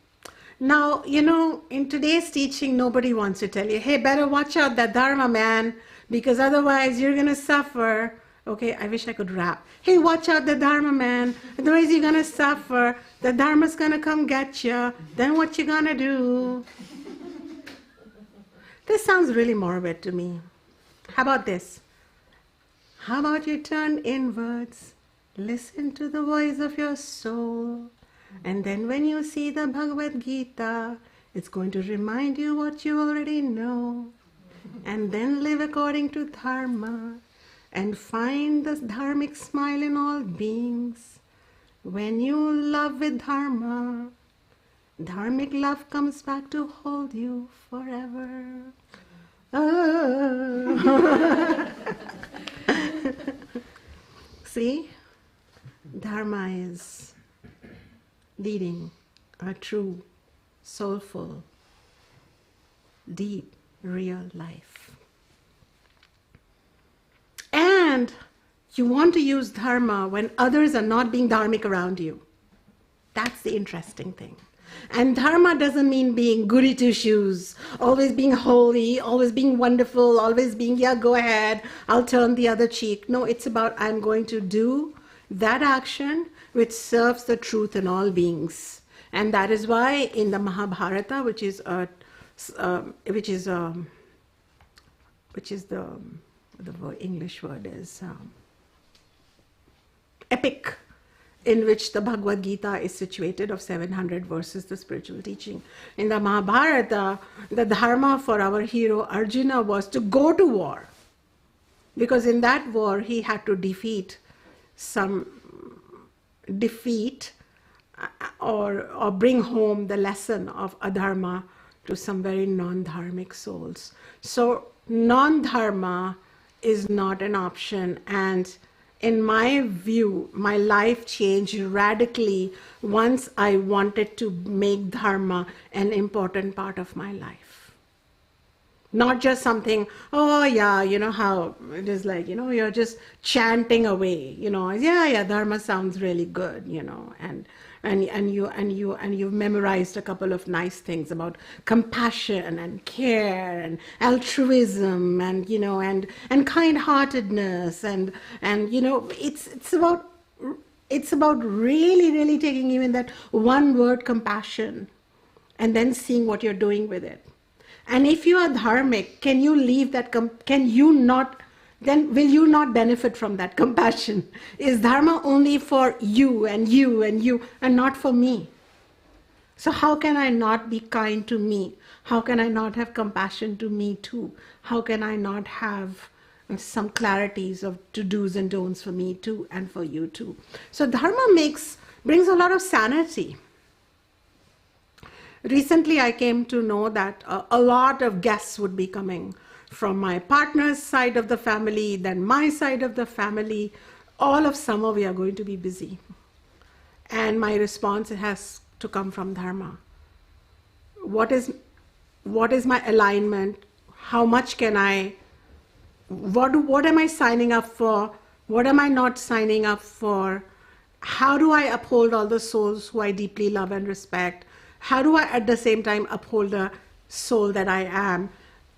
Now, in today's teaching, nobody wants to tell you, hey, better watch out that dharma, man, because otherwise you're going to suffer. Okay, I wish I could rap. Hey, watch out the dharma, man, otherwise you're going to suffer. The dharma's going to come get you. Then what you going to do? This sounds really morbid to me. How about this? How about you turn inwards, listen to the voice of your soul, and then when you see the Bhagavad Gita, it's going to remind you what you already know, and then live according to dharma, and find the dharmic smile in all beings. When you love with dharma, dharmic love comes back to hold you forever. See, dharma is leading a true, soulful, deep, real life. And you want to use dharma when others are not being dharmic around you. That's the interesting thing. And dharma doesn't mean being goody two shoes, always being holy, always being wonderful, always being, yeah, go ahead, I'll turn the other cheek. No, it's about I'm going to do that action which serves the truth in all beings. And that is why in the Mahabharata, which is the English word is epic, in which the Bhagavad Gita is situated of 700 verses, the spiritual teaching. In the Mahabharata, the dharma for our hero Arjuna was to go to war, because in that war he had to defeat or bring home the lesson of adharma to some very non-dharmic souls. So non-dharma is not an option, and in my view, my life changed radically once I wanted to make dharma an important part of my life. Not just something, oh yeah, you know how it is like, you know, you're just chanting away, you know, yeah, dharma sounds really good, you know, and you've memorized a couple of nice things about compassion and care and altruism and, you know, and kind-heartedness and you know, it's about really taking even that one word, compassion, and then seeing what you're doing with it. And if you are dharmic, can you leave that, then will you not benefit from that compassion? Is dharma only for you and you and you and not for me? So how can I not be kind to me? How can I not have compassion to me too? How can I not have some clarities of to-dos and don'ts for me too and for you too? So dharma brings a lot of sanity. Recently I came to know that a lot of guests would be coming from my partner's side of the family, then my side of the family. All of summer we are going to be busy. And my response has to come from dharma. What is my alignment? How much can I, what am I signing up for? What am I not signing up for? How do I uphold all the souls who I deeply love and respect? How do I at the same time uphold the soul that I am?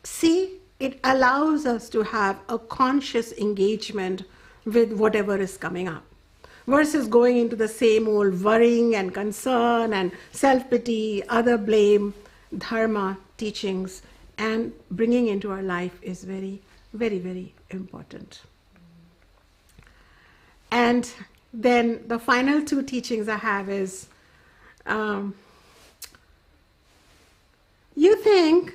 See, it allows us to have a conscious engagement with whatever is coming up, versus going into the same old worrying and concern and self-pity, other blame. Dharma teachings and bringing into our life is very, very important. And then the final two teachings I have is, you think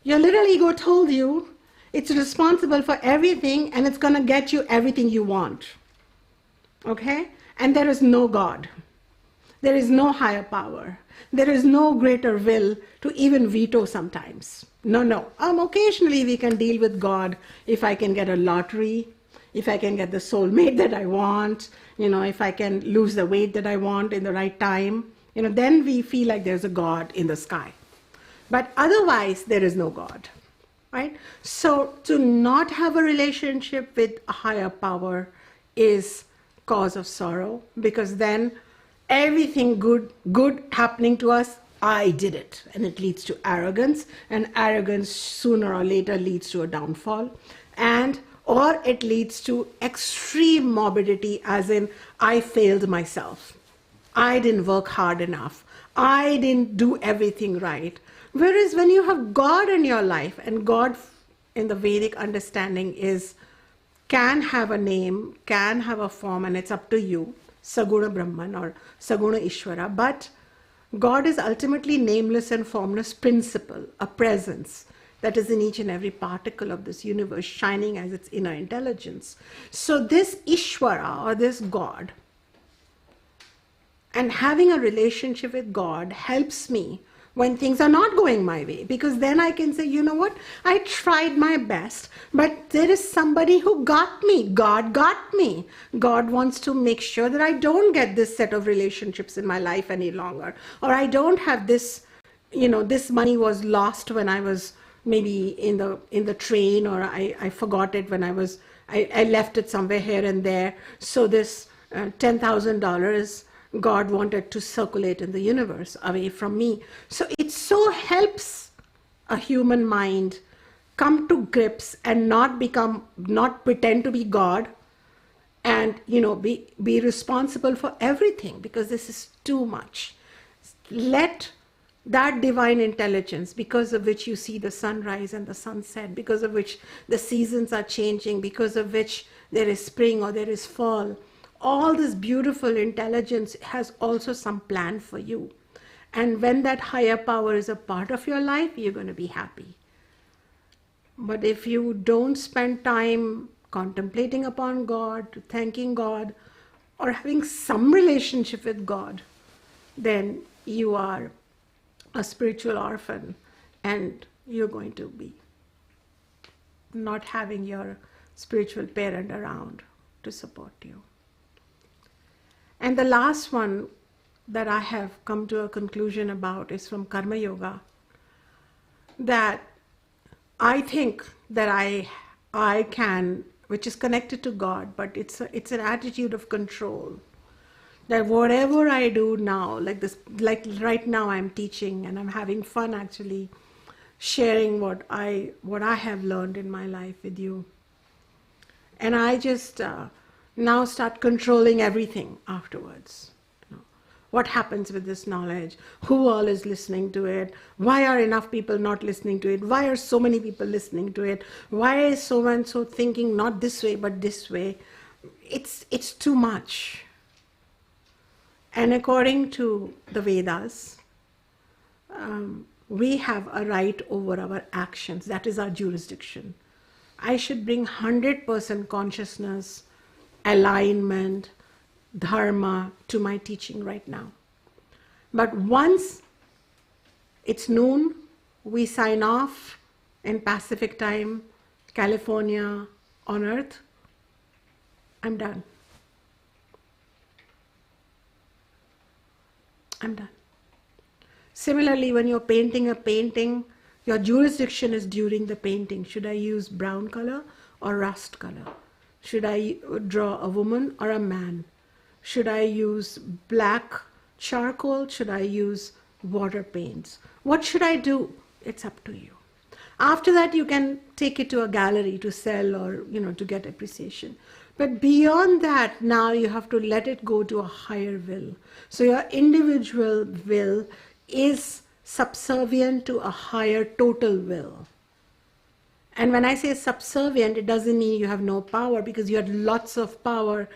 your little ego told you it's responsible for everything and it's going to get you everything you want. Okay? And there is no God. There is no higher power. There is no greater will to even veto sometimes. No. Occasionally we can deal with God if I can get a lottery, if I can get the soulmate that I want, you know, if I can lose the weight that I want in the right time, you know, then we feel like there's a God in the sky. But otherwise, there is no God, right? So to not have a relationship with a higher power is cause of sorrow, because then everything good happening to us, I did it. And it leads to arrogance, and arrogance sooner or later leads to a downfall. Or it leads to extreme morbidity, as in, I failed myself. I didn't work hard enough. I didn't do everything right. Whereas when you have God in your life, and God in the Vedic understanding can have a name, can have a form, and it's up to you, Saguna Brahman or Saguna Ishvara, but God is ultimately nameless and formless principle, a presence that is in each and every particle of this universe, shining as its inner intelligence. So this Ishvara, or this God, and having a relationship with God helps me when things are not going my way, because then I can say, you know what, I tried my best, but there is somebody who got me. God got me. God wants to make sure that I don't get this set of relationships in my life any longer, or I don't have this, this money was lost when I was maybe in the train, or I forgot it when I left it somewhere here and there. So this $10,000 God wanted to circulate in the universe away from me. So it so helps a human mind come to grips and not pretend to be God, and be responsible for everything, because this is too much. Let that divine intelligence, because of which you see the sunrise and the sunset, because of which the seasons are changing, because of which there is spring or there is fall, all this beautiful intelligence has also some plan for you. And when that higher power is a part of your life, you're going to be happy. But if you don't spend time contemplating upon God, thanking God, or having some relationship with God, then you are a spiritual orphan, and you're going to be not having your spiritual parent around to support you. And the last one that I have come to a conclusion about is from Karma Yoga, that I think that I can, which is connected to God, but it's an attitude of control. That whatever I do now, like right now I'm teaching and I'm having fun actually sharing what I have learned in my life with you. And I just now start controlling everything afterwards. What happens with this knowledge? Who all is listening to it? Why are enough people not listening to it? Why are so many people listening to it? Why is so and so thinking not this way but this way? It's too much. And according to the Vedas, we have a right over our actions. That is our jurisdiction. I should bring 100% consciousness, alignment, Dharma to my teaching right now. But once it's noon, we sign off in Pacific time, California on Earth, I'm done. I'm done. Similarly, when you're painting a painting, your jurisdiction is during the painting. Should I use brown color or rust color? Should I draw a woman or a man? Should I use black charcoal? Should I use water paints? What should I do? It's up to you. After that, you can take it to a gallery to sell or, to get appreciation. But beyond that, now you have to let it go to a higher will. So your individual will is subservient to a higher total will. And when I say subservient, it doesn't mean you have no power, because you had lots of power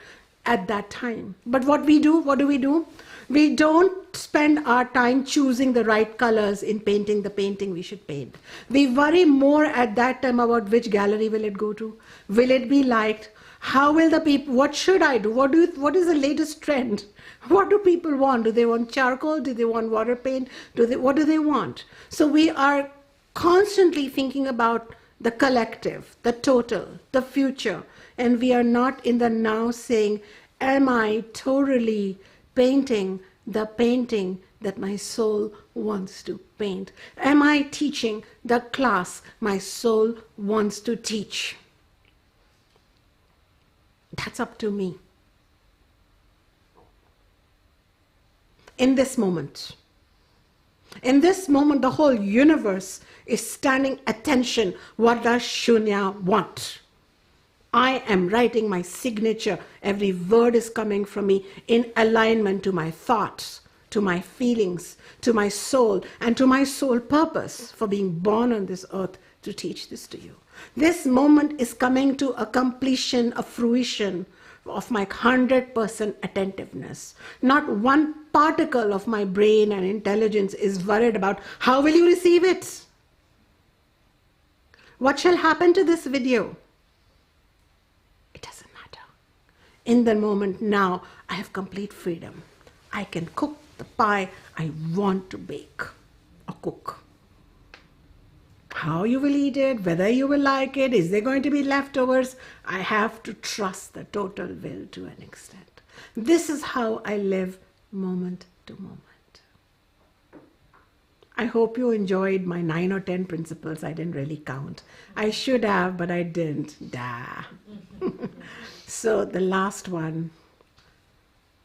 at that time. But what do we do? We don't spend our time choosing the right colors in painting the painting we should paint. We worry more at that time about which gallery will it go to. Will it be liked? How will the people, what should I do? What is the latest trend? What do people want? Do they want charcoal? Do they want water paint? What do they want? So we are constantly thinking about the collective, the total, the future. And we are not in the now saying, am I totally painting the painting that my soul wants to paint? Am I teaching the class my soul wants to teach? That's up to me. In this moment, the whole universe is standing attention. What does Shunya want? I am writing my signature. Every word is coming from me in alignment to my thoughts, to my feelings, to my soul, and to my soul purpose for being born on this earth to teach this to you. This moment is coming to a completion, a fruition of my 100% attentiveness. Not one particle of my brain and intelligence is worried about how will you receive it? What shall happen to this video? It doesn't matter. In the moment now, I have complete freedom. I can cook the pie I want to bake. cook. How you will eat it, whether you will like it, is there going to be leftovers? I have to trust the total will to an extent. This is how I live moment to moment. I hope you enjoyed my 9 or 10 principles. I didn't really count. I should have, but I didn't. Duh. So the last one,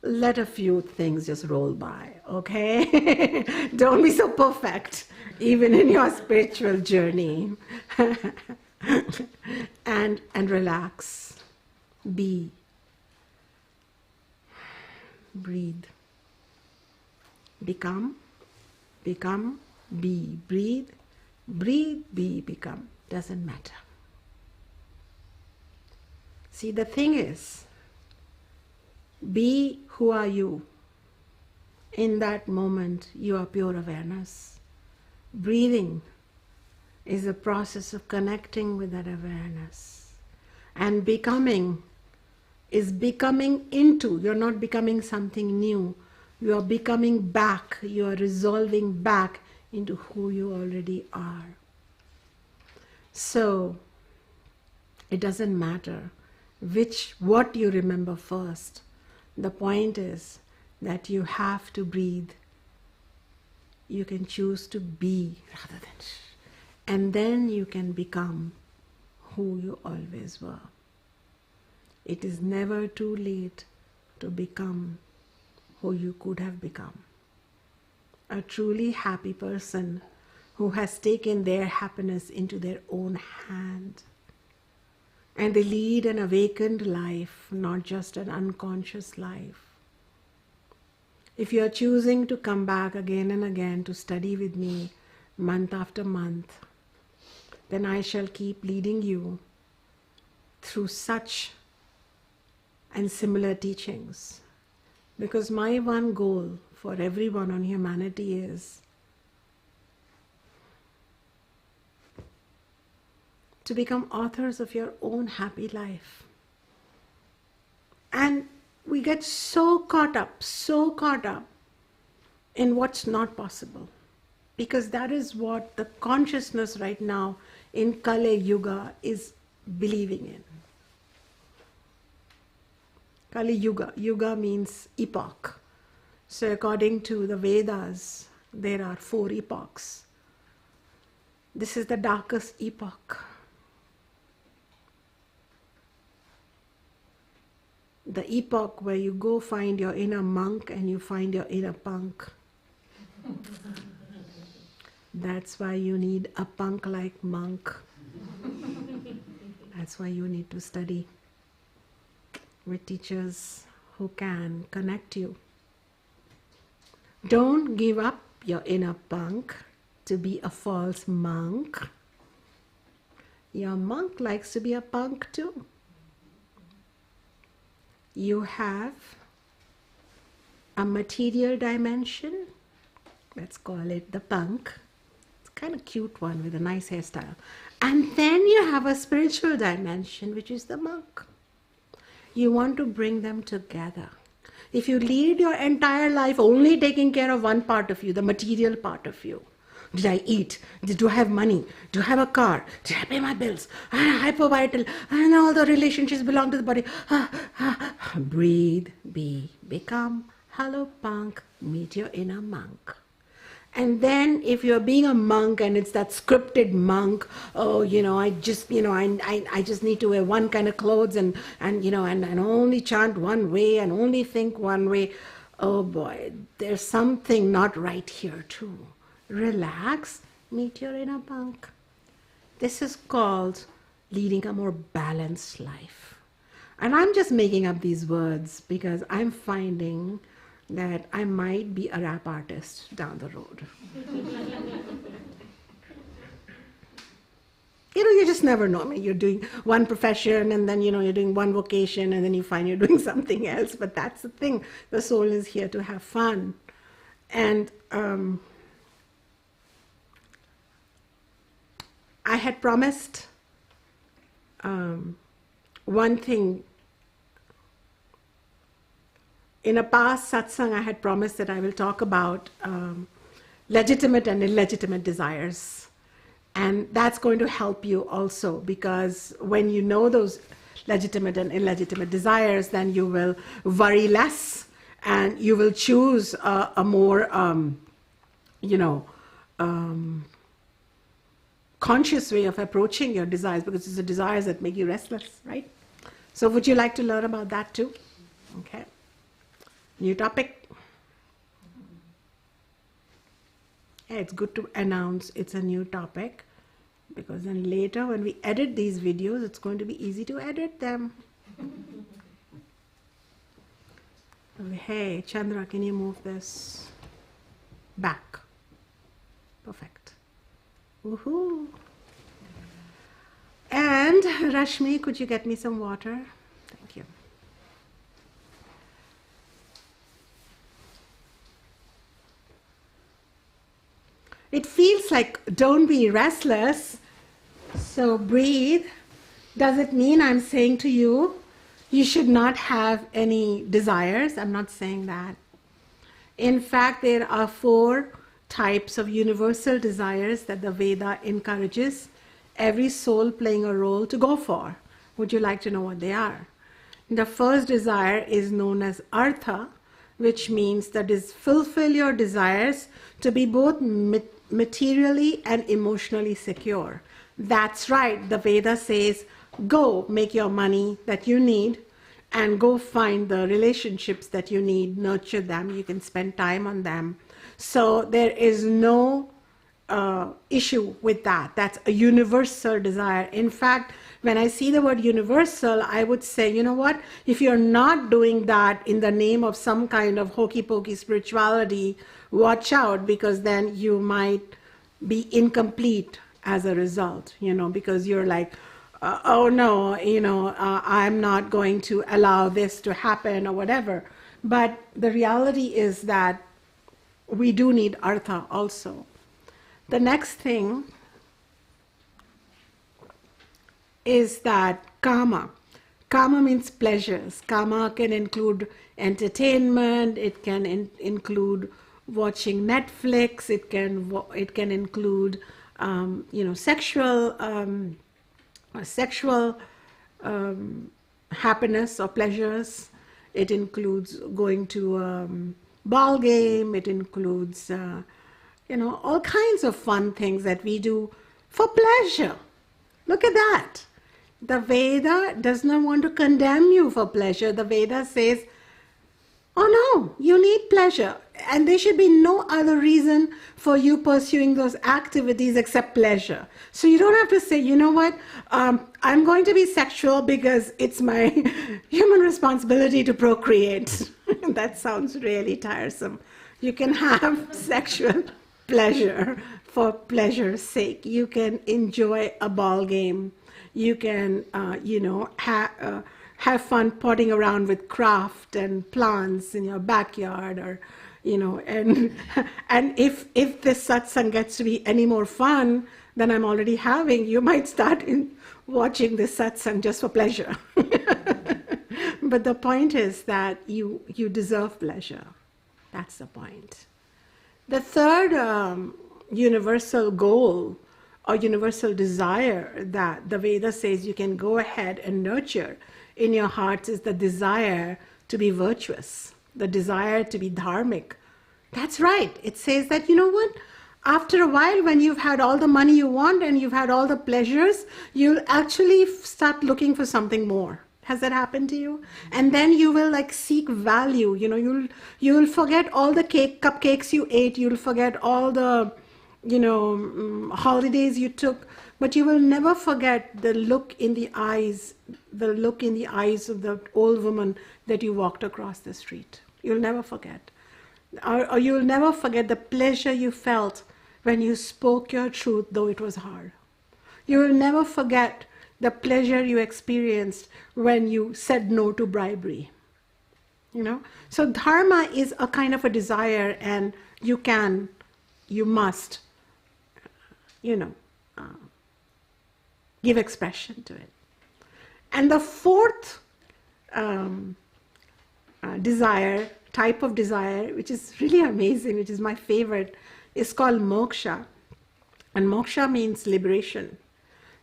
let a few things just roll by, okay? Don't be so perfect, even in your spiritual journey. and relax. Be. Breathe. Become. Become. Be. Breathe. Breathe. Be. Become. Doesn't matter. See, the thing is, be who are you. In that moment, you are pure awareness. Breathing is a process of connecting with that awareness. And becoming is becoming into. You're not becoming something new. You are becoming back. You are resolving back into who you already are. So, it doesn't matter what you remember first. The point is that you have to breathe. You can choose to be rather than and then you can become who you always were. It is never too late to become who you could have become. A truly happy person who has taken their happiness into their own hand. And they lead an awakened life, not just an unconscious life. If you are choosing to come back again and again to study with me month after month, then I shall keep leading you through such and similar teachings. Because my one goal for everyone on humanity is to become authors of your own happy life. And we get so caught up in what's not possible. Because that is what the consciousness right now in Kali Yuga is believing in. Kali Yuga. Yuga means epoch. So according to the Vedas, there are 4 epochs. This is the darkest epoch. The epoch where you go find your inner monk and you find your inner punk. That's why you need a punk-like monk. That's why you need to study with teachers who can connect you. Don't give up your inner punk to be a false monk. Your monk likes to be a punk too. You have a material dimension, let's call it the punk. It's kind of cute one with a nice hairstyle. And then you have a spiritual dimension, which is the monk. You want to bring them together. If you lead your entire life only taking care of one part of you, the material part of you, did I eat? Do I have money? Do I have a car? Did I pay my bills? I'm hypervital and all the relationships belong to the body. Breathe, be, become. Hello punk, meet your inner monk. And then if you're being a monk and it's that scripted monk, I just need to wear one kind of clothes and only chant one way and only think one way. Oh boy, there's something not right here too. Relax, meet your inner monk. This is called leading a more balanced life. And I'm just making up these words because I'm finding that I might be a rap artist down the road. You just never know. I mean, you're doing one profession and then, you're doing one vocation and then you find you're doing something else. But that's the thing. The soul is here to have fun. And I had promised one thing. In a past satsang, I had promised that I will talk about legitimate and illegitimate desires. And that's going to help you also, because when you know those legitimate and illegitimate desires, then you will worry less and you will choose a more, conscious way of approaching your desires, because it's the desires that make you restless, right? So would you like to learn about that too? Okay. New topic. Yeah, it's good to announce it's a new topic, because then later when we edit these videos, it's going to be easy to edit them. Hey, Chandra, can you move this back? Perfect. Woohoo! And Rashmi, could you get me some water? Thank you. It feels like don't be restless, so breathe. Does it mean I'm saying to you, you should not have any desires? I'm not saying that. In fact, there are 4 types of universal desires that the Veda encourages every soul playing a role to go for. Would you like to know what they are? The first desire is known as Artha, which means that is fulfill your desires to be both materially and emotionally secure. That's right, the Veda says, go make your money that you need and go find the relationships that you need, nurture them, you can spend time on them. So there is no issue with that. That's a universal desire. In fact, when I see the word universal, I would say, you know what, if you're not doing that in the name of some kind of hokey-pokey spirituality, watch out, because then you might be incomplete as a result, because you're like, oh no, I'm not going to allow this to happen or whatever. But the reality is that we do need Artha also. The next thing is that Kama. Kama means pleasures. Kama can include entertainment, it can include watching Netflix, it can include sexual happiness or pleasures. It includes going to a ball game. It includes all kinds of fun things that we do for pleasure. Look at that. The Veda does not want to condemn you for pleasure. The Veda says, oh no, you need pleasure. And there should be no other reason for you pursuing those activities except pleasure. So you don't have to say, you know what, I'm going to be sexual because it's my human responsibility to procreate. That sounds really tiresome. You can have sexual pleasure for pleasure's sake. You can enjoy a ball game. You can, have fun potting around with craft and plants in your backyard, or and if this satsang gets to be any more fun than I'm already having, you might start watching this satsang just for pleasure. But the point is that you deserve pleasure. That's the point. The third universal goal or universal desire that the Veda says you can go ahead and nurture in your hearts is the desire to be virtuous, the desire to be dharmic. That's right. It says that, you know what, after a while, when you've had all the money you want and you've had all the pleasures, you'll actually start looking for something more. Has that happened to you? And then you will seek value. You'll forget all the cupcakes you ate. You'll forget all the, holidays you took. But you will never forget the look in the eyes of the old woman that you walked across the street. You'll never forget. Or you'll never forget the pleasure you felt when you spoke your truth, though it was hard. You will never forget the pleasure you experienced when you said no to bribery. So dharma is a kind of a desire, and you must, give expression to it. And the fourth type of desire, which is really amazing, which is my favorite, is called moksha. And moksha means liberation.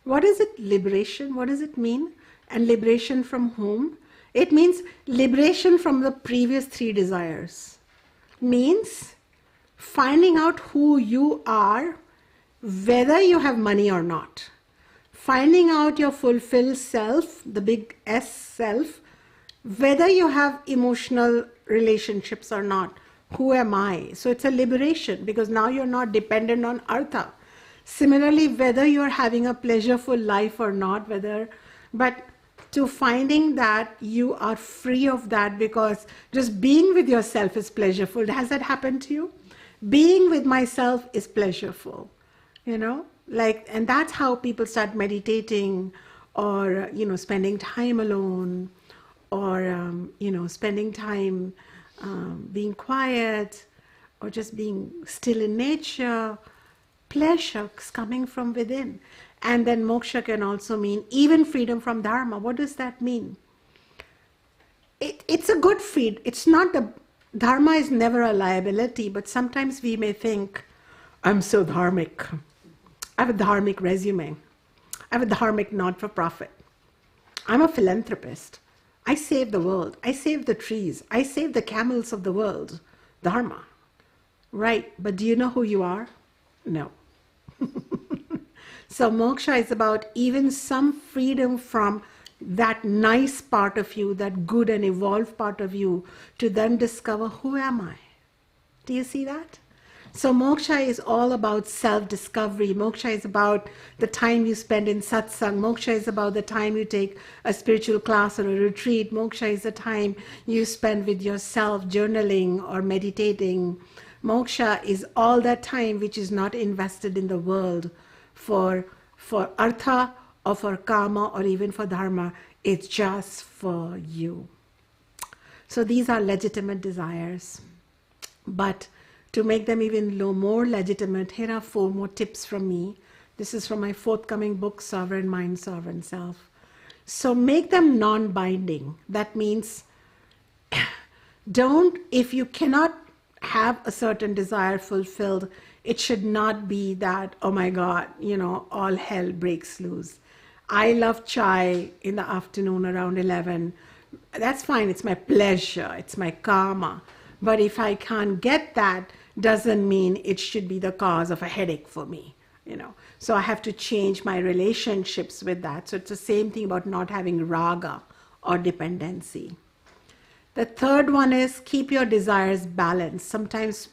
What is it, liberation? What does it mean? And liberation from whom? It means liberation from the previous three desires. Means finding out who you are, whether you have money or not. Finding out your fulfilled self, the big S self, whether you have emotional relationships or not. Who am I? So it's a liberation, because now you're not dependent on Artha. Similarly, whether you're having a pleasureful life or not, but to finding that you are free of that, because just being with yourself is pleasureful. Has that happened to you? Being with myself is pleasureful, and that's how people start meditating, or, spending time alone, or, spending time being quiet, or just being still in nature. Pleasure is coming from within. And then moksha can also mean even freedom from dharma. What does that mean? It's a good freedom. It's not dharma is never a liability, but sometimes we may think, I'm so dharmic. I have a dharmic resume. I have a dharmic not-for-profit. I'm a philanthropist. I save the world. I save the trees. I save the camels of the world. Dharma. Right, but do you know who you are? No. So moksha is about even some freedom from that nice part of you, that good and evolved part of you, to then discover, who am I? Do you see that? So moksha is all about self-discovery. Moksha is about the time you spend in satsang. Moksha is about the time you take a spiritual class or a retreat. Moksha is the time you spend with yourself, journaling or meditating. Moksha is all that time which is not invested in the world for artha or for kama or even for dharma. It's just for you. So these are legitimate desires. But to make them even more legitimate, here are 4 more tips from me. This is from my forthcoming book, Sovereign Mind, Sovereign Self. So make them non-binding. That means if you cannot have a certain desire fulfilled, it should not be that, oh my God, all hell breaks loose. I love chai in the afternoon around 11. That's fine. It's my pleasure. It's my karma. But if I can't get that, doesn't mean it should be the cause of a headache for me, So I have to change my relationships with that. So it's the same thing about not having raga or dependency. The third one is keep your desires balanced. Sometimes,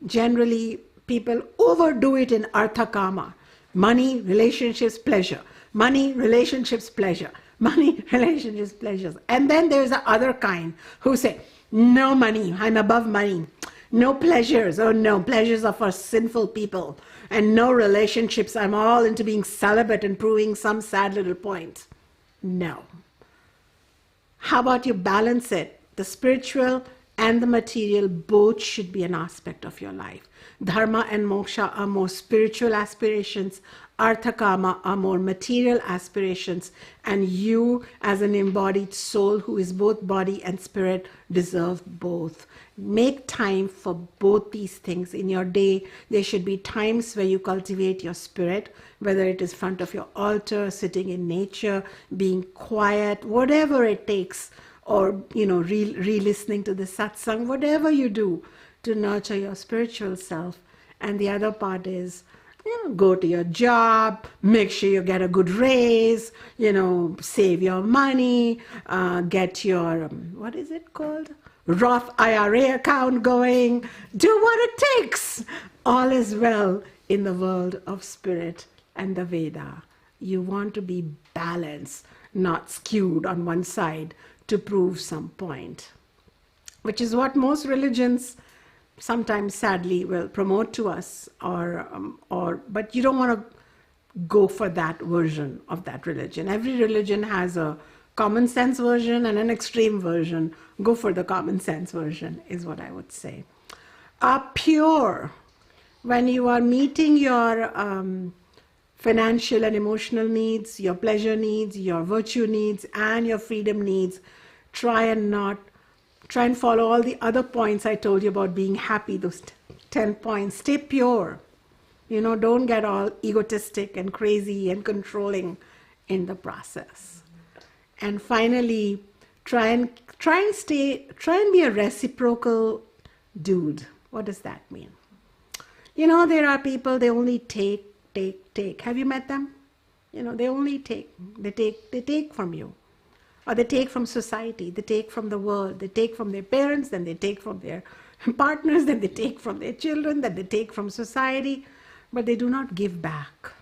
generally, people overdo it in artha kama. Money, relationships, pleasure. Money, relationships, pleasure. Money, relationships, pleasures. And then there's the other kind who say, no money, I'm above money. No pleasures, oh no, pleasures are for sinful people. And no relationships, I'm all into being celibate and proving some sad little point. No. How about you balance it? The spiritual and the material both should be an aspect of your life. Dharma and moksha are more spiritual aspirations. Artha kama are more material aspirations. And you, as an embodied soul who is both body and spirit, deserve both. Make time for both these things in your day. There should be times where you cultivate your spirit, whether it is front of your altar, sitting in nature, being quiet, whatever it takes, or re-listening to the satsang, whatever you do to nurture your spiritual self. And the other part is, go to your job, make sure you get a good raise, save your money, get your, what is it called? Roth IRA account going. Do what it takes. All is well in the world of spirit and the Veda. You want to be balanced, not skewed on one side to prove some point, which is what most religions sometimes sadly will promote to us, but you don't want to go for that version of that religion. Every religion has a common sense version and an extreme version. Go for the common sense version is what I would say. Pure, when you are meeting your financial and emotional needs, your pleasure needs, your virtue needs, and your freedom needs, try and follow all the other points I told you about being happy, those 10 points. Stay pure. Don't get all egotistic and crazy and controlling in the process. And finally, try and be a reciprocal dude. What does that mean? There are people, they only take. Have you met them? They only take. They take from you. Or they take from society, they take from the world, they take from their parents, then they take from their partners, then they take from their children, then they take from society, but they do not give back.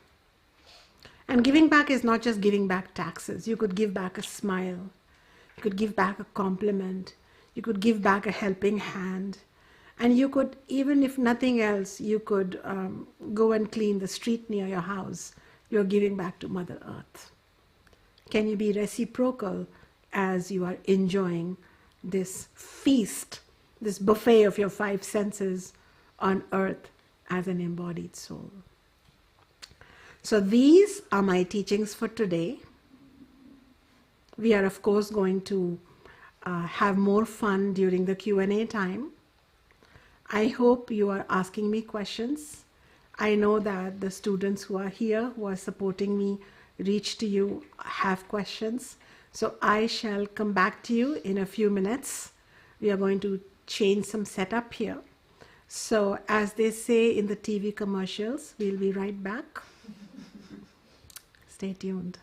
And giving back is not just giving back taxes. You could give back a smile, you could give back a compliment, you could give back a helping hand, and you could, even if nothing else, you could go and clean the street near your house. You're giving back to Mother Earth. Can you be reciprocal as you are enjoying this feast, this buffet of your 5 senses on earth as an embodied soul? So these are my teachings for today. We are, of course, going to have more fun during the Q&A time. I hope you are asking me questions. I know that the students who are here, who are supporting me, reach to you, have questions. So I shall come back to you in a few minutes. We are going to change some setup here. So as they say in the TV commercials, we'll be right back. Stay tuned.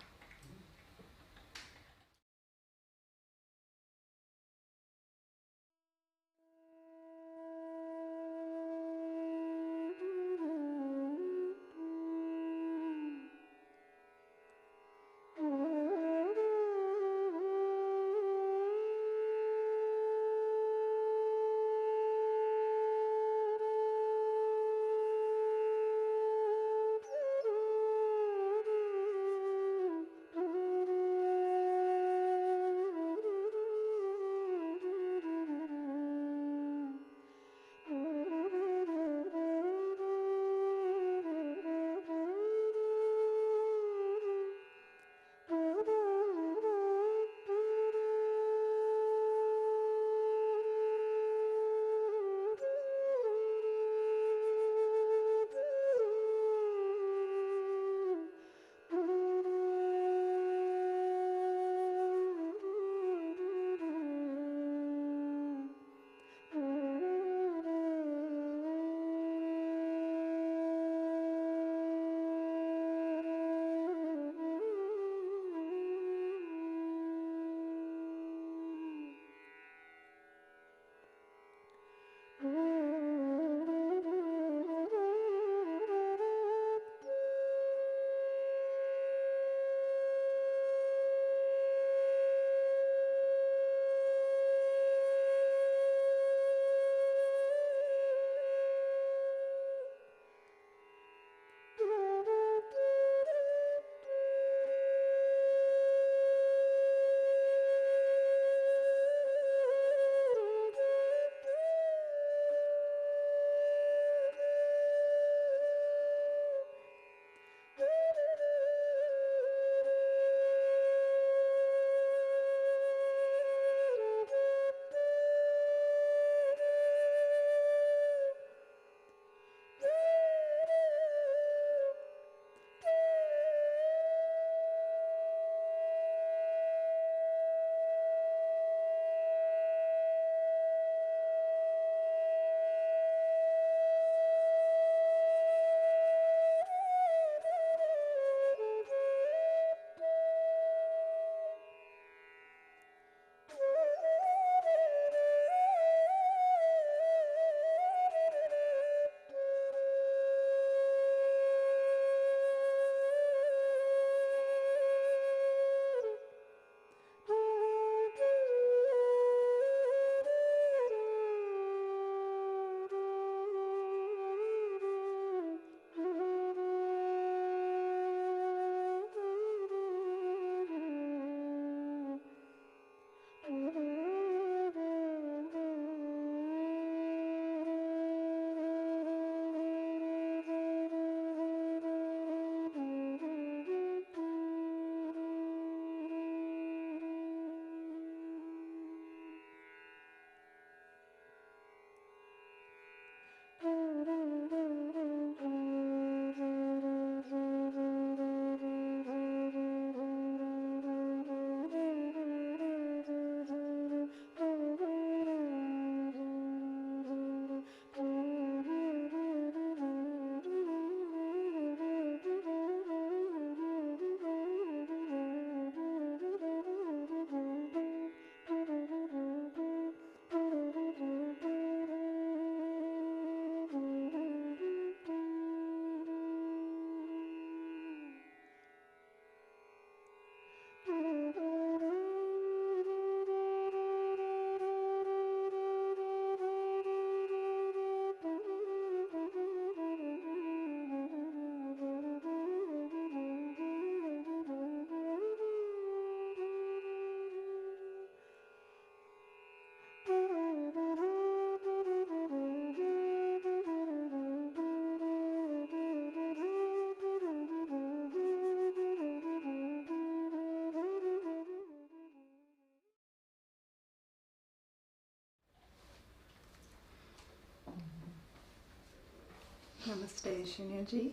Namaste, Shunyaji.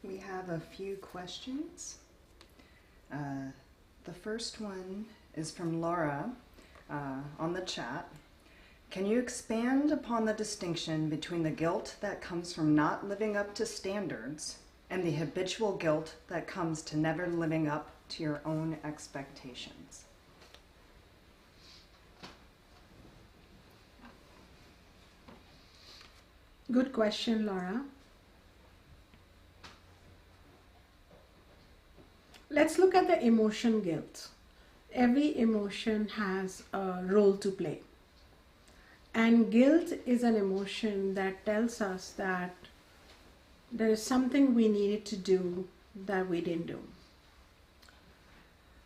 We have a few questions. The first one is from Laura on the chat. Can you expand upon the distinction between the guilt that comes from not living up to standards and the habitual guilt that comes to never living up to your own expectations? Good question, Laura. Let's look at the emotion guilt. Every emotion has a role to play. And guilt is an emotion that tells us that there is something we needed to do that we didn't do.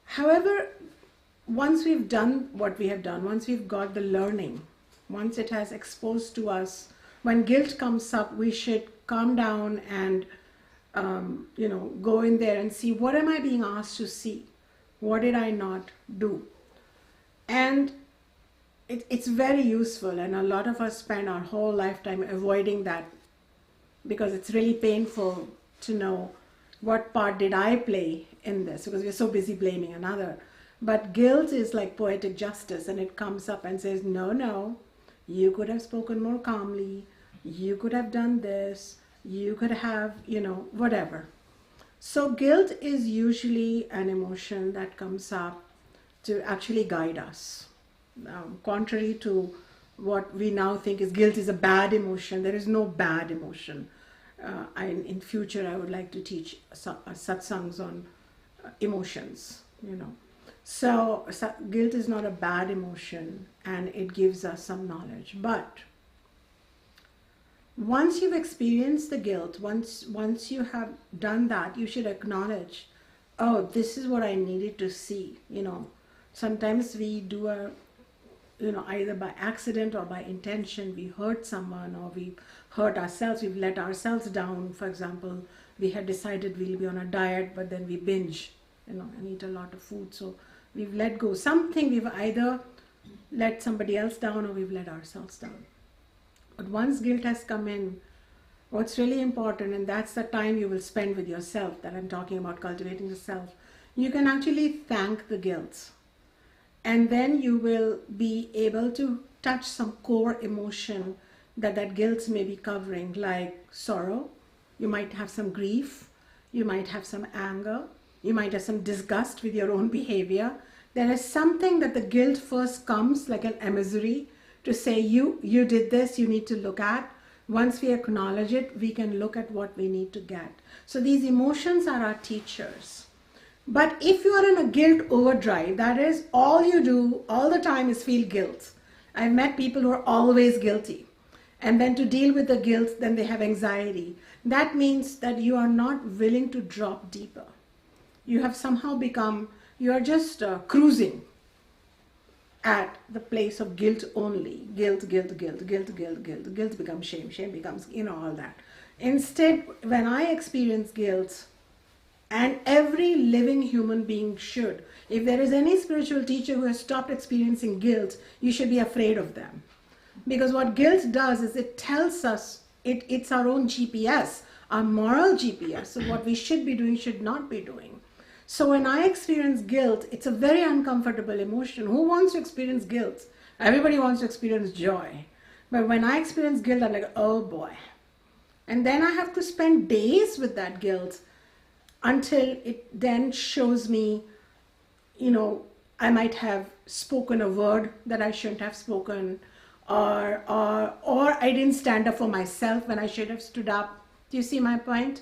However, once we've done what we have done, once we've got the learning, once it has exposed to us, when guilt comes up, we should calm down and go in there and see, what am I being asked to see? What did I not do? And it's very useful, and a lot of us spend our whole lifetime avoiding that because it's really painful to know what part did I play in this, because we're so busy blaming another. But guilt is like poetic justice, and it comes up and says, no, you could have spoken more calmly, you could have done this, you could have, whatever. So guilt is usually an emotion that comes up to actually guide us. Contrary to what we now think is guilt is a bad emotion, there is no bad emotion. In future, I would like to teach satsangs on emotions, So guilt is not a bad emotion, and it gives us some knowledge. But once you've experienced the guilt, once you have done that, you should acknowledge, oh, this is what I needed to see. Sometimes we do either by accident or by intention, we hurt someone or we hurt ourselves, we've let ourselves down. For example, we had decided we'll be on a diet, but then we binge, and eat a lot of food. So we've let go. Something we've either let somebody else down or we've let ourselves down. But once guilt has come in, what's really important, and that's the time you will spend with yourself, that I'm talking about cultivating the self, you can actually thank the guilt. And then you will be able to touch some core emotion that guilt may be covering, like sorrow. You might have some grief. You might have some anger. You might have some disgust with your own behavior. There is something that the guilt first comes like an emissary to say, you did this, you need to look at. Once we acknowledge it, we can look at what we need to get. So these emotions are our teachers. But if you are in a guilt overdrive, that is, all you do all the time is feel guilt. I've met people who are always guilty. And then to deal with the guilt, then they have anxiety. That means that you are not willing to drop deeper. You have somehow become, you are just cruising at the place of guilt only. Guilt becomes shame becomes, all that. Instead, when I experience guilt, and every living human being should, if there is any spiritual teacher who has stopped experiencing guilt, you should be afraid of them. Because what guilt does is it tells us, it's our own GPS, our moral GPS, so what we should be doing, should not be doing. So when I experience guilt, it's a very uncomfortable emotion. Who wants to experience guilt? Everybody wants to experience joy. But when I experience guilt, I'm like, oh boy. And then I have to spend days with that guilt until it then shows me, I might have spoken a word that I shouldn't have spoken, or I didn't stand up for myself when I should have stood up. Do you see my point?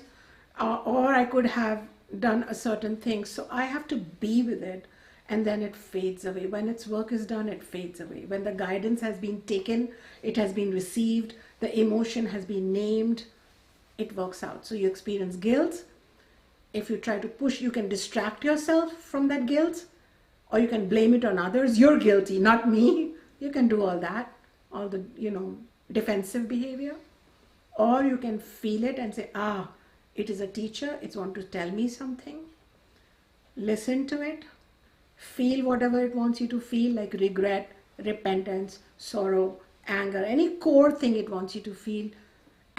Or I could have done a certain thing. So I have to be with it, and then it fades away. When its work is done, it fades away. When the guidance has been taken, it has been received, the emotion has been named, it works out. So you experience guilt. If you try to push, you can distract yourself from that guilt, or you can blame it on others. You're guilty, not me. You can do all that, all the, defensive behavior. Or you can feel it and say, it is a teacher. It's want to tell me something. Listen to it. Feel whatever it wants you to feel, like regret, repentance, sorrow, anger, any core thing it wants you to feel.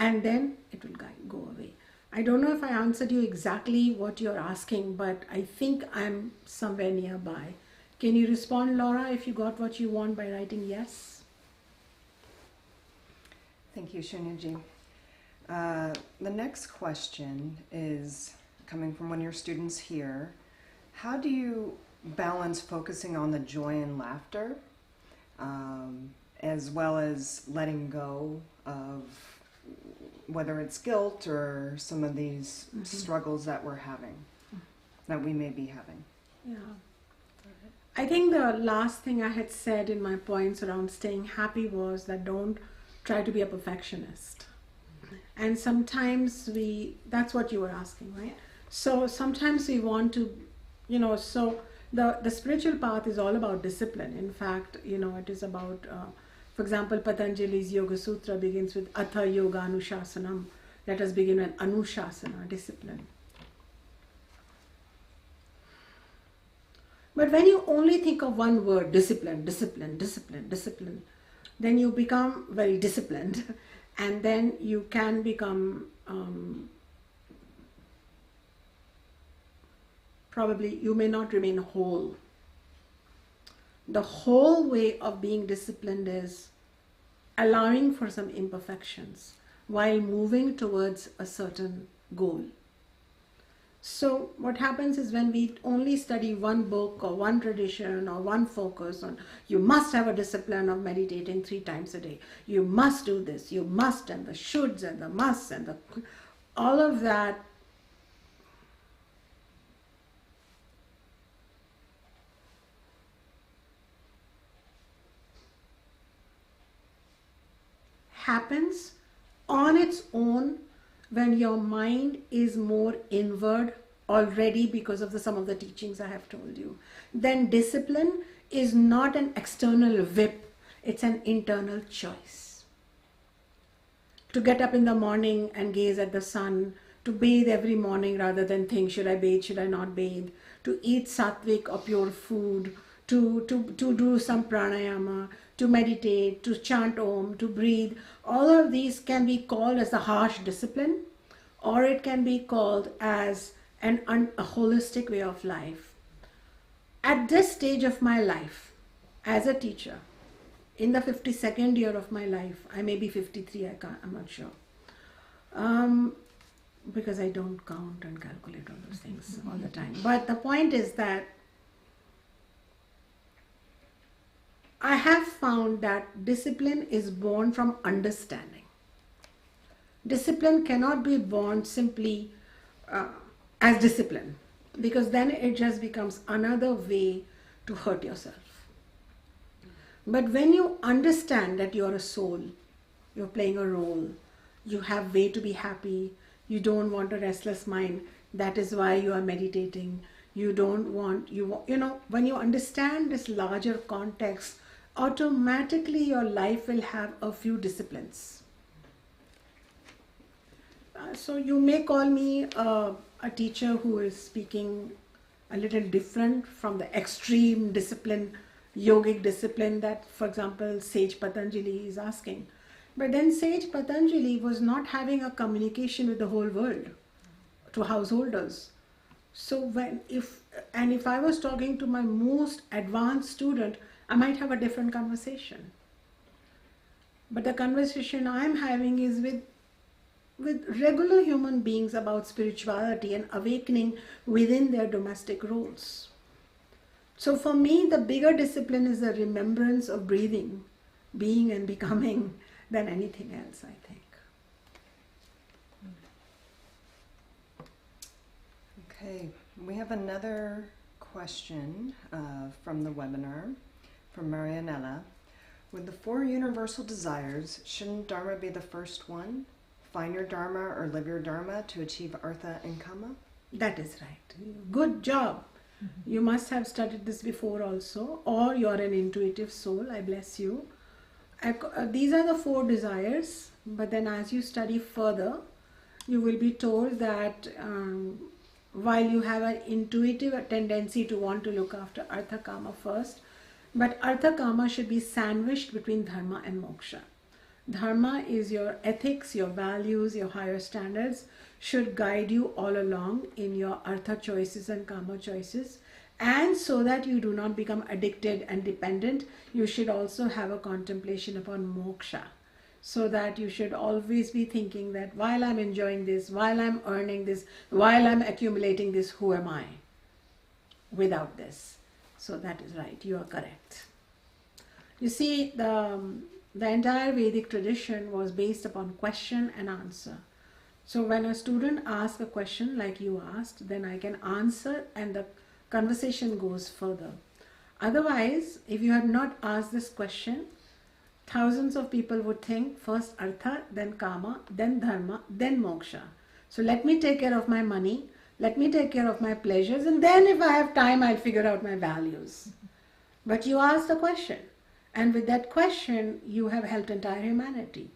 and then it will go away. I don't know if I answered you exactly what you're asking, but I think I'm somewhere nearby. Can you respond, Laura, if you got what you want by writing yes? Thank you, Shunyaji. The next question is coming from one of your students here. How do you balance focusing on the joy and laughter, as well as letting go of whether it's guilt or some of these struggles that we're having, that we may be having? Yeah. I think the last thing I had said in my points around staying happy was that don't try to be a perfectionist. And sometimes that's what you were asking, right? So sometimes we want to, so the spiritual path is all about discipline. In fact, it is about, for example, Patanjali's Yoga Sutra begins with Atha Yoga Anushasanam. Let us begin with Anushasana, discipline. But when you only think of one word, discipline, discipline, discipline, discipline, then you become very disciplined, and then you can become probably you may not remain whole. The whole way of being disciplined is allowing for some imperfections while moving towards a certain goal. So what happens is when we only study one book or one tradition or one focus on, you must have a discipline of meditating 3 times a day, you must do this, you must, and the shoulds and the musts and all of that happens on its own when your mind is more inward already because of some of the teachings I have told you. Then discipline is not an external whip, it's an internal choice. To get up in the morning and gaze at the sun, to bathe every morning rather than think, should I bathe, should I not bathe, to eat sattvic or pure food, to do some pranayama, to meditate, to chant Om, to breathe. All of these can be called as a harsh discipline, or it can be called as a holistic way of life. At this stage of my life, as a teacher, in the 52nd year of my life, I may be 53, I'm not sure, because I don't count and calculate all those things all the time. But the point is that I have found that discipline is born from understanding. Discipline cannot be born simply as discipline, because then it just becomes another way to hurt yourself. But when you understand that you are a soul, you're playing a role, you have way to be happy, you don't want a restless mind, that is why you are meditating, you don't want, when you understand this larger context, automatically your life will have a few disciplines. So you may call me a teacher who is speaking a little different from the extreme discipline, yogic discipline that, for example, Sage Patanjali is asking. But then Sage Patanjali was not having a communication with the whole world, to householders. So if I was talking to my most advanced student, I might have a different conversation. But the conversation I'm having is with regular human beings about spirituality and awakening within their domestic roles. So for me, the bigger discipline is the remembrance of breathing, being and becoming than anything else, I think. Okay, we have another question from the webinar from Marianella. With the 4 universal desires, shouldn't Dharma be the first one? Find your Dharma or live your Dharma to achieve Artha and Kama? That is right. Good job. You must have studied this before also, or you are an intuitive soul. I bless you. These are the 4 desires, but then as you study further, you will be told that while you have an intuitive tendency to want to look after Artha Kama first, but Artha Kama should be sandwiched between Dharma and Moksha. Dharma is your ethics, your values, your higher standards should guide you all along in your Artha choices and Kama choices. And so that you do not become addicted and dependent, you should also have a contemplation upon moksha. So that you should always be thinking that while I'm enjoying this, while I'm earning this, while I'm accumulating this, who am I without this? So that is right, you are correct. You see, the entire Vedic tradition was based upon question and answer. So when a student asks a question like you asked, then I can answer and the conversation goes further. Otherwise, if you had not asked this question, thousands of people would think first Artha, then Kama, then Dharma, then Moksha. So let me take care of my money, let me take care of my pleasures, and then if I have time, I'll figure out my values. But you asked a question, and with that question, you have helped entire humanity.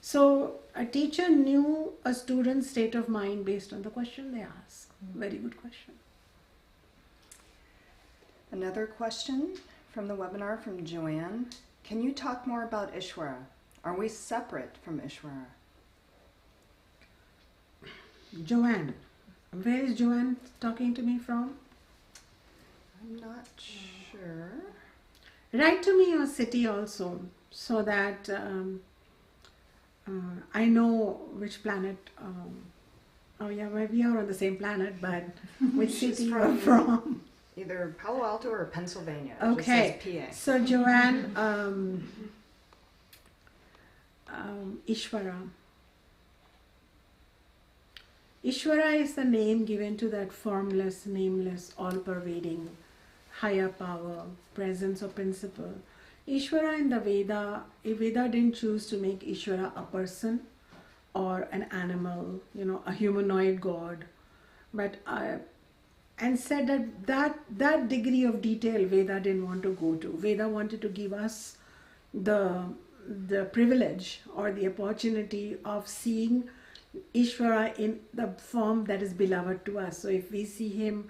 So a teacher knew a student's state of mind based on the question they asked. Very good question. Another question from the webinar from Joanne. Can you talk more about Ishvara? Are we separate from Ishvara? Joanne. Where is Joanne talking to me from? I'm not sure. Write to me your city also, so that I know which planet. Oh yeah, well, we are on the same planet, but which city you are from? Either Palo Alto or Pennsylvania. Okay, It just says PA. so Joanne, Ishvara. Ishvara is the name given to that formless, nameless, all-pervading, higher power, presence or principle. Ishvara in the Veda didn't choose to make Ishvara a person or an animal, a humanoid god, but and said that degree of detail Veda didn't want to go to. Veda wanted to give us the privilege or the opportunity of seeing Ishvara in the form that is beloved to us. So if we see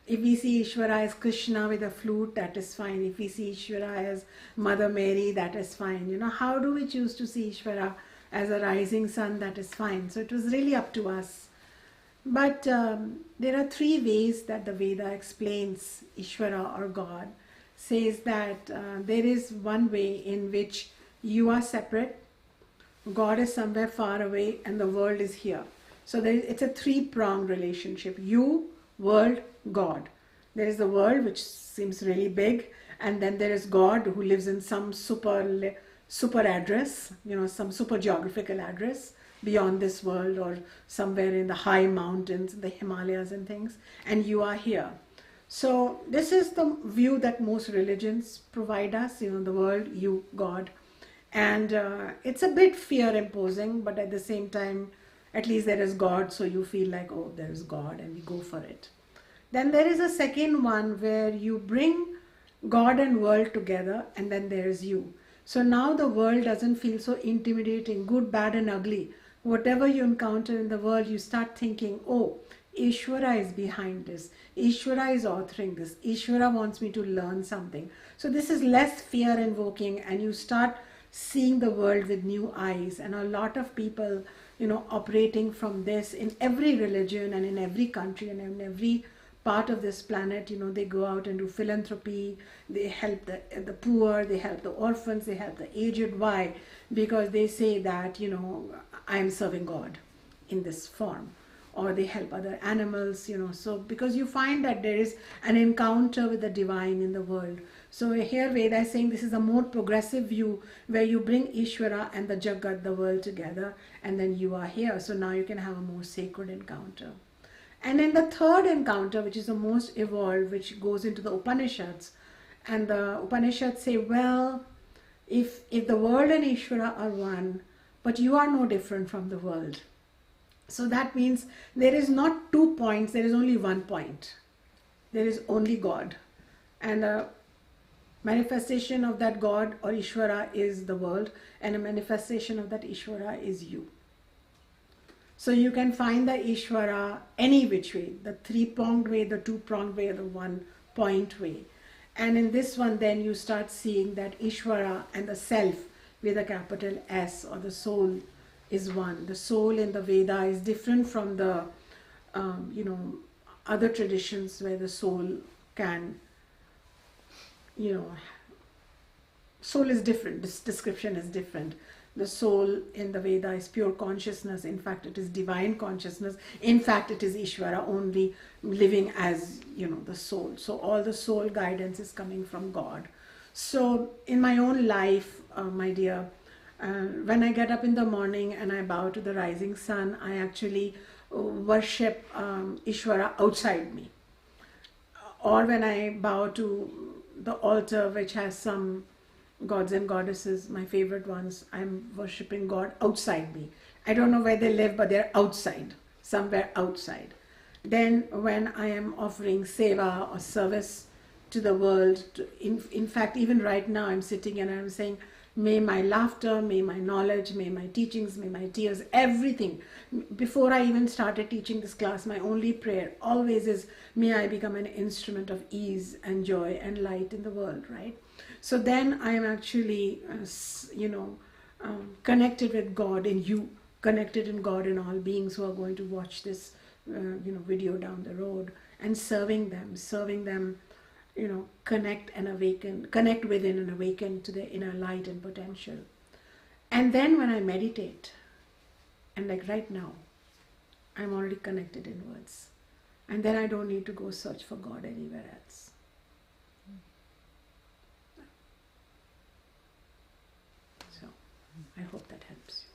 Ishvara as Krishna with a flute, that is fine. If we see Ishvara as Mother Mary, that is fine. How do we choose to see Ishvara as a rising sun? That is fine. So it was really up to us. But there are three ways that the Veda explains Ishvara or God. Says that there is one way in which you are separate, God is somewhere far away, and the world is here. So it's a three-pronged relationship. You, world, God. There is the world, which seems really big, and then there is God, who lives in some super address, some super geographical address beyond this world, or somewhere in the high mountains, the Himalayas and things, and you are here. So this is the view that most religions provide us, the world, you, God. And it's a bit fear-imposing, but at the same time, at least there is God, so you feel like, oh, there is God, and we go for it. Then there is a second one where you bring God and world together, and then there is you. So now the world doesn't feel so intimidating, good, bad, and ugly. Whatever you encounter in the world, you start thinking, oh, Ishvara is behind this. Ishvara is authoring this. Ishvara wants me to learn something. So this is less fear-invoking, and you start seeing the world with new eyes. And a lot of people, operating from this in every religion and in every country and in every part of this planet, they go out and do philanthropy, they help the poor, they help the orphans, they help the aged. Why? Because they say that, I am serving God in this form. Or they help other animals, so because you find that there is an encounter with the divine in the world. So here Veda is saying this is a more progressive view where you bring Ishvara and the Jagat, the world, together, and then you are here. So now you can have a more sacred encounter. And then the third encounter, which is the most evolved, which goes into the Upanishads. And the Upanishads say, well, if the world and Ishvara are one, but you are no different from the world. So that means there is not 2 points, there is only 1 point. There is only God. And a manifestation of that God or Ishvara is the world, and a manifestation of that Ishvara is you. So you can find the Ishvara any which way, the 3-pronged way, the 2-pronged way, the 1-point way. And in this one, then you start seeing that Ishvara and the self, with a capital S, or the soul is one. The soul in the Veda is different from the other traditions where the soul can, soul is different. This description is different. The soul in the Veda is pure consciousness. In fact, it is divine consciousness. In fact, it is Ishvara only living as, the soul. So all the soul guidance is coming from God. So in my own life, my dear, when I get up in the morning and I bow to the rising sun, I actually worship Ishvara outside me. Or when I bow to the altar which has some gods and goddesses, my favorite ones, I'm worshipping God outside me. I don't know where they live, but they're outside, somewhere outside. Then when I am offering seva or service to the world, in fact, even right now I'm sitting and I'm saying, may my laughter, may my knowledge, may my teachings, may my tears, everything. Before I even started teaching this class, my only prayer always is, may I become an instrument of ease and joy and light in the world, right? So then I am actually, connected with God in you, connected in God in all beings who are going to watch this, video down the road, and serving them, connect and awaken, connect within and awaken to their inner light and potential. And then when I meditate, and like right now, I'm already connected inwards. And then I don't need to go search for God anywhere else. So, I hope that helps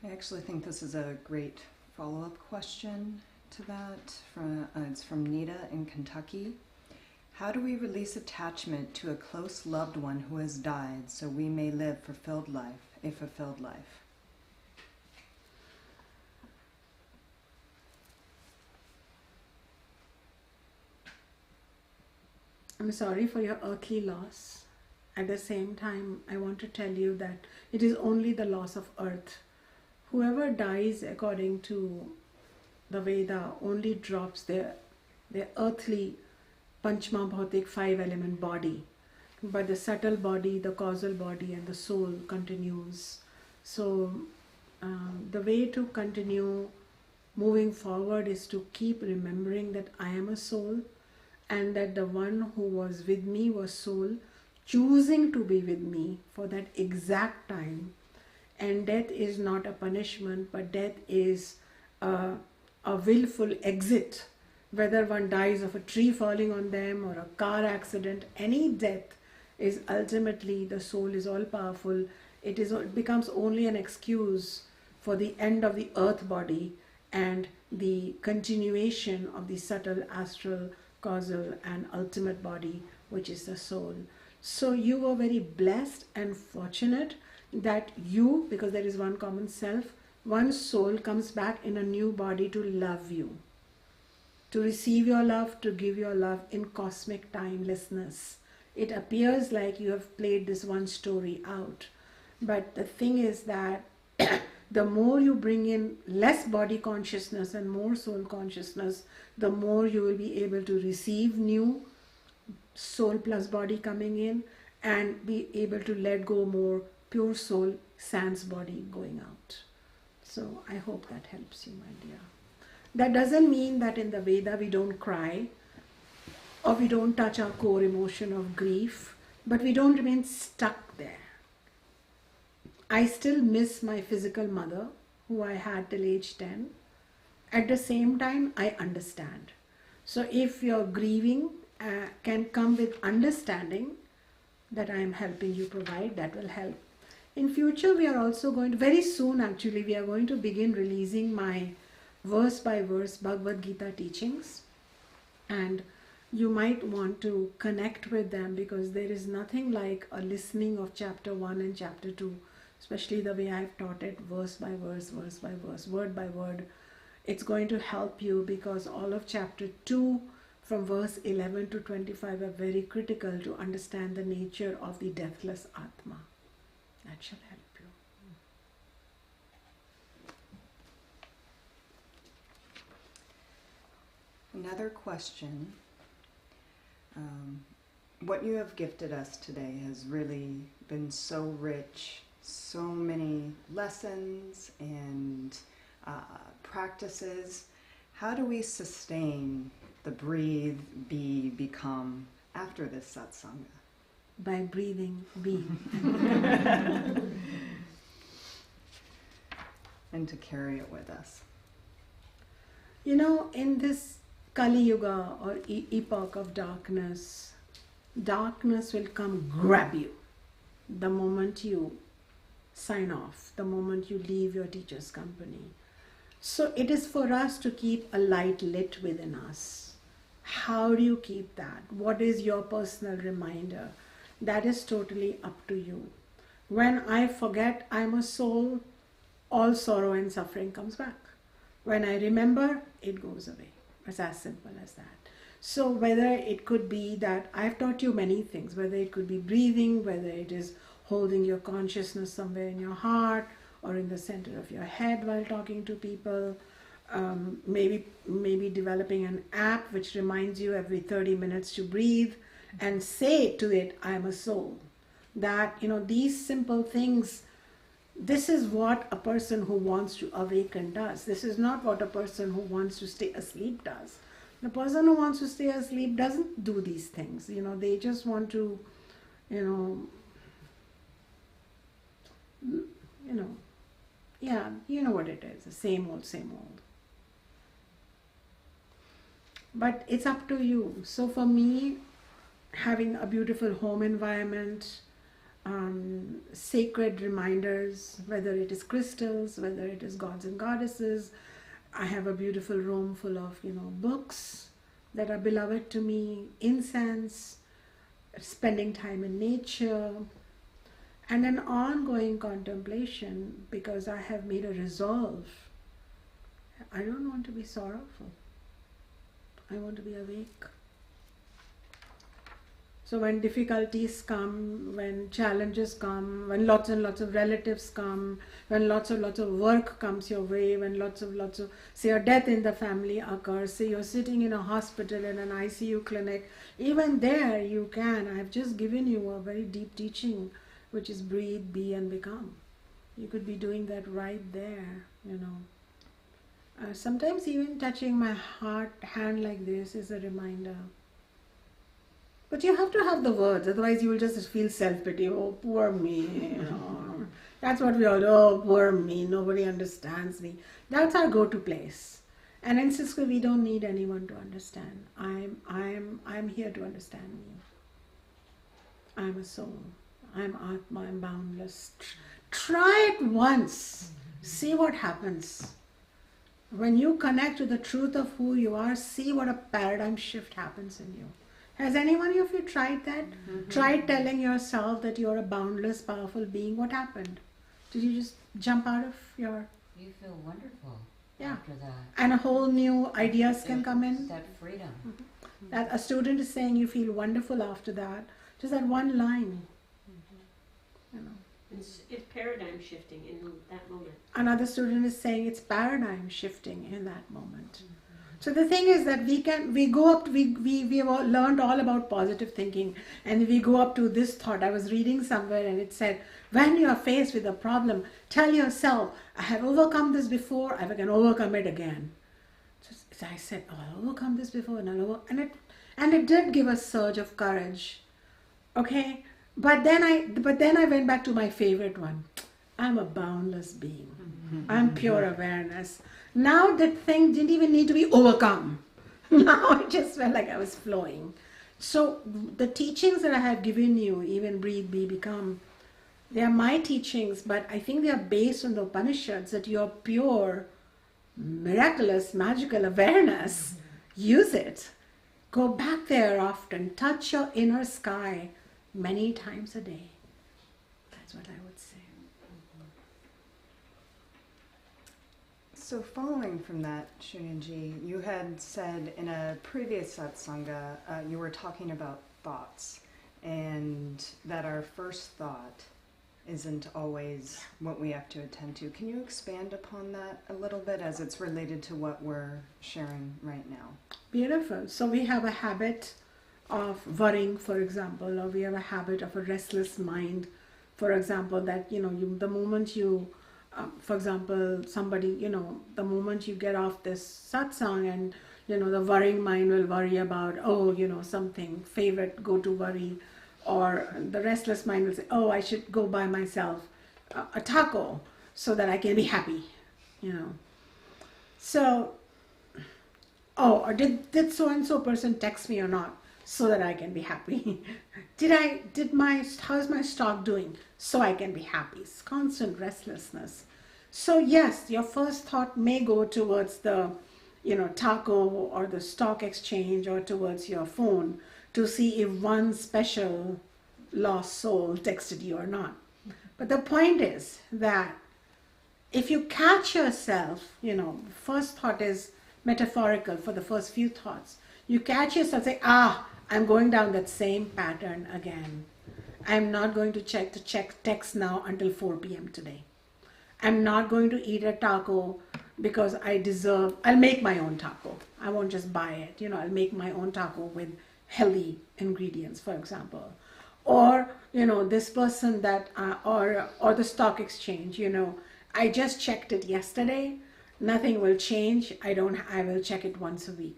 you. I actually think this is a great follow-up question to that. It's from Nita in Kentucky. How do we release attachment to a close loved one who has died so we may live a fulfilled life? I'm sorry for your earthly loss. At the same time, I want to tell you that it is only the loss of earth. Whoever dies according to the Veda only drops their earthly Panchma Bhautik 5-element body. But the subtle body, the causal body, and the soul continues. So the way to continue moving forward is to keep remembering that I am a soul, and that the one who was with me was soul, choosing to be with me for that exact time. And death is not a punishment, but death is a willful exit. Whether one dies of a tree falling on them or a car accident, any death is ultimately, the soul is all powerful. It becomes only an excuse for the end of the earth body and the continuation of the subtle, astral, causal and ultimate body, which is the soul. So you were very blessed and fortunate that you, because there is one common self, one soul comes back in a new body to love you, to receive your love, to give your love in cosmic timelessness. It appears like you have played this one story out, but the thing is that the more you bring in less body consciousness and more soul consciousness, the more you will be able to receive new soul plus body coming in and be able to let go more pure soul sans body going out. So I hope that helps you, my dear. That doesn't mean that in the Veda we don't cry or we don't touch our core emotion of grief, but we don't remain stuck there. I still miss my physical mother, who I had till age 10. At the same time, I understand. So if your grieving can come with understanding that I am helping you provide, that will help. In future, we are also going to, very soon actually, we are going to begin releasing my verse by verse Bhagavad Gita teachings. And you might want to connect with them, because there is nothing like a listening of chapter 1 and chapter 2, especially the way I've taught it, verse by verse, word by word. It's going to help you, because all of chapter 2 from verse 11 to 25 are very critical to understand the nature of the deathless Atma. That shall help you. Another question what you have gifted us today has really been so rich, so many lessons and practices. How do we sustain the breathe, be, become after this satsanga? By breathing, be. And to carry it with us. You know, in this Kali Yuga or epoch of darkness, darkness will come grab you the moment you sign off, the moment you leave your teacher's company. So it is for us to keep a light lit within us. How do you keep that? What is your personal reminder? That is totally up to you. When I forget I'm a soul, all sorrow and suffering comes back. When I remember, it goes away. It's as simple as that. So whether it could be that I've taught you many things, whether it could be breathing, whether it is holding your consciousness somewhere in your heart or in the center of your head while talking to people, maybe developing an app which reminds you every 30 minutes to breathe and say to it, I'm a soul. That, you know, these simple things, this is what a person who wants to awaken does. This is not what a person who wants to stay asleep does. The person who wants to stay asleep doesn't do these things. You know, they just want to, yeah, you know what it is, the same old, same old. But it's up to you. So for me, having a beautiful home environment, sacred reminders, whether it is crystals, whether it is gods and goddesses. I have a beautiful room full of, books that are beloved to me, incense, spending time in nature, and an ongoing contemplation, because I have made a resolve. I don't want to be sorrowful. I want to be awake. So when difficulties come, when challenges come, when lots and lots of relatives come, when lots of work comes your way, when lots of, say a death in the family occurs, say you're sitting in a hospital, in an ICU clinic, even there you can. I've just given you a very deep teaching, which is breathe, be and become. You could be doing that right there, Sometimes even touching my hand like this is a reminder. But you have to have the words, otherwise you will just feel self-pity. Oh, poor me. That's what we all do. Oh, poor me. Nobody understands me. That's our go-to place. And in Sanskrit, we don't need anyone to understand. I'm here to understand me. I'm a soul. I'm Atma. I'm boundless. Try it once. See what happens. When you connect to the truth of who you are, see what a paradigm shift happens in you. Has anyone of you tried that? Mm-hmm. Tried telling yourself that you're a boundless, powerful being? What happened? Did you just jump out of your... You feel wonderful after that. And a whole new ideas can come in. That freedom. Mm-hmm. That a student is saying you feel wonderful after that. Just that one line. Mm-hmm. It's paradigm shifting in that moment. Another student is saying it's paradigm shifting in that moment. Mm-hmm. So the thing is that we have all learned all about positive thinking, and we go up to this thought. I was reading somewhere and it said, when you are faced with a problem, tell yourself, I have overcome this before, I can overcome it again. So I said, oh, I'll overcome this before, and it did give a surge of courage. Okay? But then I went back to my favorite one. I'm a boundless being. Mm-hmm. I'm pure awareness. Now that thing didn't even need to be overcome. Now I just felt like I was flowing. So the teachings that I have given you, even breathe, be, become, they are my teachings, but I think they are based on the Upanishads, that your pure, miraculous, magical awareness, use it. Go back there often. Touch your inner sky many times a day. That's what I would say. So following from that, Shunyaji, you had said in a previous satsanga, you were talking about thoughts, and that our first thought isn't always what we have to attend to. Can you expand upon that a little bit, as it's related to what we're sharing right now? Beautiful. So we have a habit of worrying, for example, or we have a habit of a restless mind, for example, that, the moment you, for example, somebody, the moment you get off this satsang and, the worrying mind will worry about, something, favorite go-to worry, or the restless mind will say, oh, I should go buy myself a taco so that I can be happy, So, or did so-and-so person text me or not so that I can be happy? How's my stock doing so I can be happy? It's constant restlessness. So yes, your first thought may go towards the, taco or the stock exchange or towards your phone to see if one special lost soul texted you or not. But the point is that if you catch yourself, first thought is metaphorical for the first few thoughts. You catch yourself say, I'm going down that same pattern again. I'm not going to check text now until 4 p.m. today. I'm not going to eat a taco because I'll make my own taco. I won't just buy it. I'll make my own taco with healthy ingredients, for example. Or, this person that, or the stock exchange, I just checked it yesterday. Nothing will change. I will check it once a week.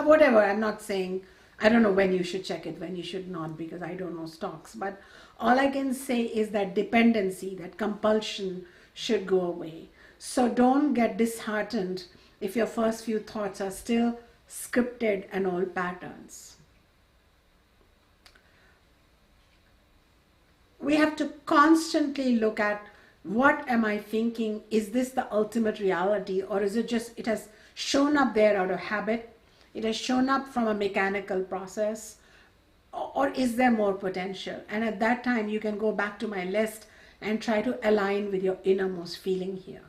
Whatever. I'm not saying, I don't know when you should check it, when you should not, because I don't know stocks. But all I can say is that dependency, that compulsion should go away. So don't get disheartened if your first few thoughts are still scripted and old patterns. We have to constantly look at, what am I thinking? Is this the ultimate reality, or is it just, it has shown up there out of habit? It has shown up from a mechanical process, or is there more potential? And at that time, you can go back to my list and try to align with your innermost feeling here.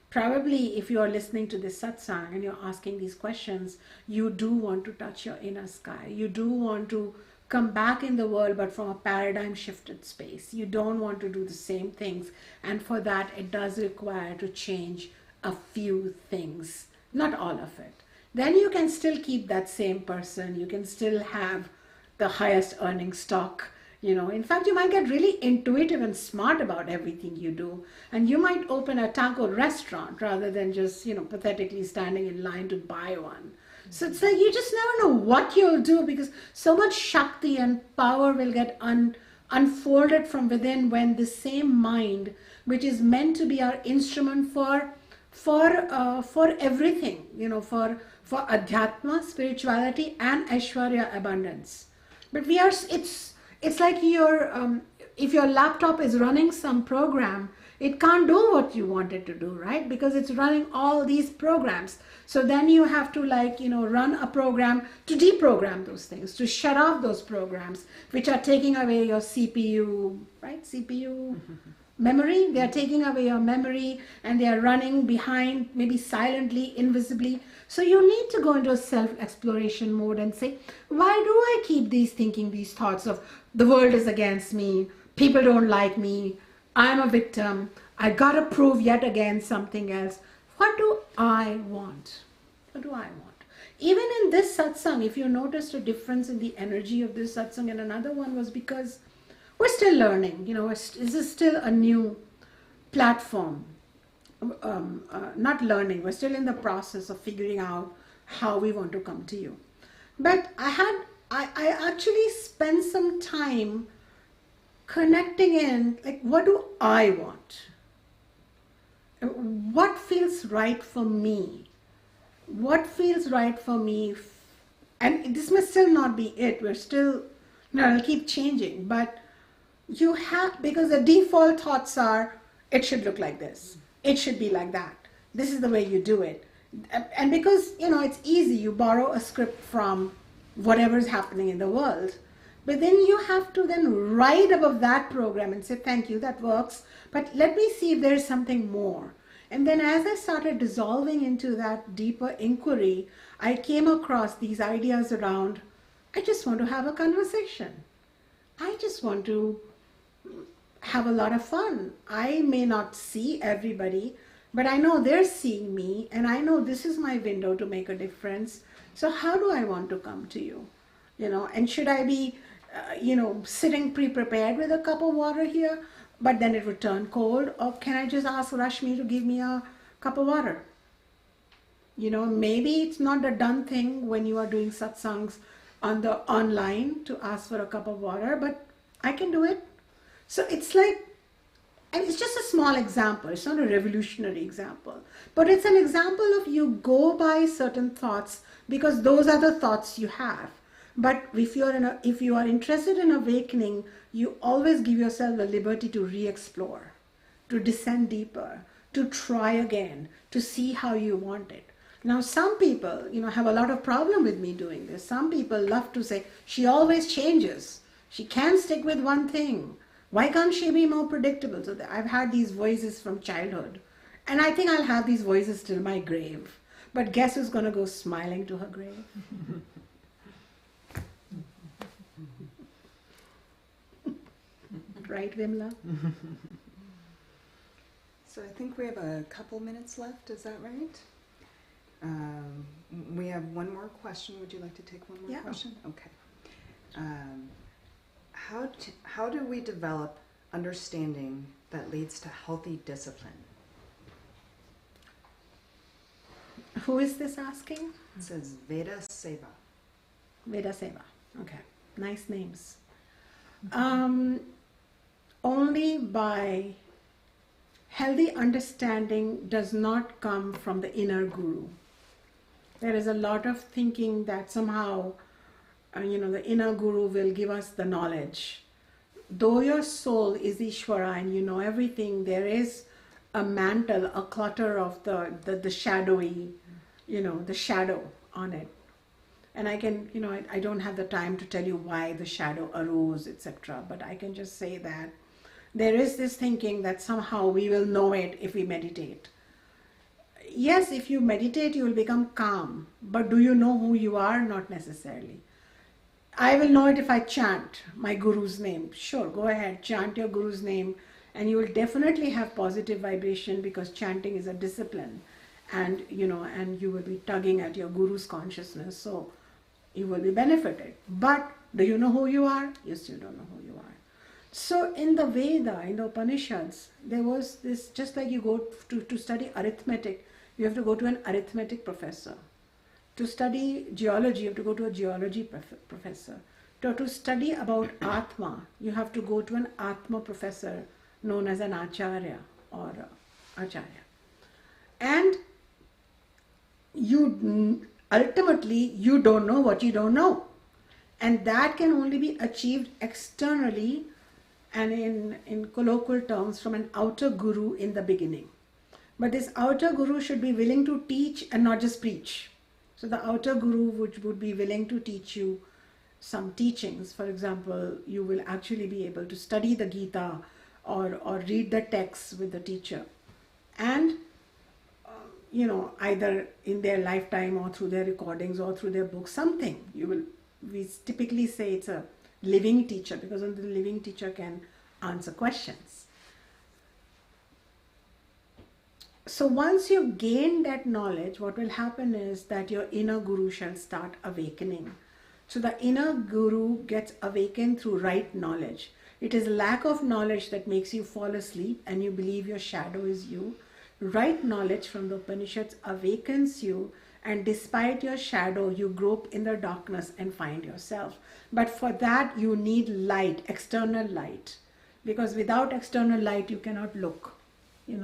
Probably if you are listening to this satsang and you're asking these questions, you do want to touch your inner sky. You do want to come back in the world, but from a paradigm shifted space. You don't want to do the same things. And for that, it does require to change a few things, not all of it. Then you can still keep that same person. You can still have the highest earning stock. In fact, you might get really intuitive and smart about everything you do. And you might open a taco restaurant rather than just, pathetically standing in line to buy one. So it's like you just never know what you'll do, because so much Shakti and power will get unfolded from within when the same mind, which is meant to be our instrument for everything, for Adhyatma, spirituality, and Aishwarya, abundance. But it's like if your laptop is running some program, it can't do what you want it to do, right? Because it's running all these programs. So then you have to run a program to deprogram those things, to shut off those programs, which are taking away your CPU, right? CPU memory. They are taking away your memory and they are running behind, maybe silently, invisibly. So you need to go into a self-exploration mode and say, why do I keep thinking these thoughts of the world is against me, people don't like me, I'm a victim, I gotta prove yet again something else. What do I want? What do I want? Even in this satsang, if you noticed a difference in the energy of this satsang, and another one was because we're still learning, this is still a new platform. Not learning, we're still in the process of figuring out how we want to come to you. But I actually spent some time connecting in, what do I want? What feels right for me? What feels right for me? And this may still not be it. We're still, it'll keep changing. But you have, because the default thoughts are, it should look like this. It should be like that. This is the way you do it. And because, it's easy. You borrow a script from whatever's happening in the world. But then you have to then ride above that program and say, thank you, that works. But let me see if there's something more. And then as I started dissolving into that deeper inquiry, I came across these ideas around, I just want to have a conversation. I just want to have a lot of fun. I may not see everybody, but I know they're seeing me, and I know this is my window to make a difference. So how do I want to come to you? and should I be, sitting pre-prepared with a cup of water here, but then it would turn cold, or can I just ask Rashmi to give me a cup of water? Maybe it's not a done thing when you are doing satsangs on the online to ask for a cup of water, but I can do it. So it's like, and it's just a small example. It's not a revolutionary example, but it's an example of you go by certain thoughts because those are the thoughts you have. But if you are interested in awakening, you always give yourself the liberty to re-explore, to descend deeper, to try again, to see how you want it. Now, some people, have a lot of problem with me doing this. Some people love to say, she always changes. She can't stick with one thing. Why can't she be more predictable? So I've had these voices from childhood. And I think I'll have these voices till my grave. But guess who's going to go smiling to her grave? Right, Vimla? So I think we have a couple minutes left. Is that right? We have one more question. Would you like to take one more question? Okay. How do we develop understanding that leads to healthy discipline? Who is this asking? It says Veda Seva. Veda Seva. Okay. Nice names. Only by healthy understanding does not come from the inner guru. There is a lot of thinking that somehow, the inner guru will give us the knowledge. Though your soul is Ishvara and you know everything, there is a mantle, a clutter of the shadowy, the shadow on it. And I can, I don't have the time to tell you why the shadow arose, etc. But I can just say that there is this thinking that somehow we will know it if we meditate. Yes, if you meditate, you will become calm. But do you know who you are? Not necessarily. I will know it if I chant my guru's name. Sure, go ahead, chant your guru's name. And you will definitely have positive vibration because chanting is a discipline. And, and you will be tugging at your guru's consciousness. So you will be benefited. But do you know who you are? Yes, you don't know who you are. So in the Veda, in the Upanishads, there was this, just like you go to study arithmetic, you have to go to an arithmetic professor. To study geology, you have to go to a geology professor. To study about Atma, you have to go to an Atma professor known as an Acharya or Acharya. And ultimately, you don't know what you don't know. And that can only be achieved externally and in colloquial terms from an outer guru in the beginning. But this outer guru should be willing to teach and not just preach. So the outer guru would be willing to teach you some teachings. For example, you will actually be able to study the Gita or read the texts with the teacher. And, either in their lifetime or through their recordings or through their books, something. We typically say it's a living teacher because only the living teacher can answer questions. So once you've gained that knowledge, what will happen is that your inner guru shall start awakening. So the inner guru gets awakened through right knowledge. It is lack of knowledge that makes you fall asleep and you believe your shadow is you. Right knowledge from the Upanishads awakens you, and despite your shadow, you grope in the darkness and find yourself. But for that, you need light, external light. Because without external light, you cannot look.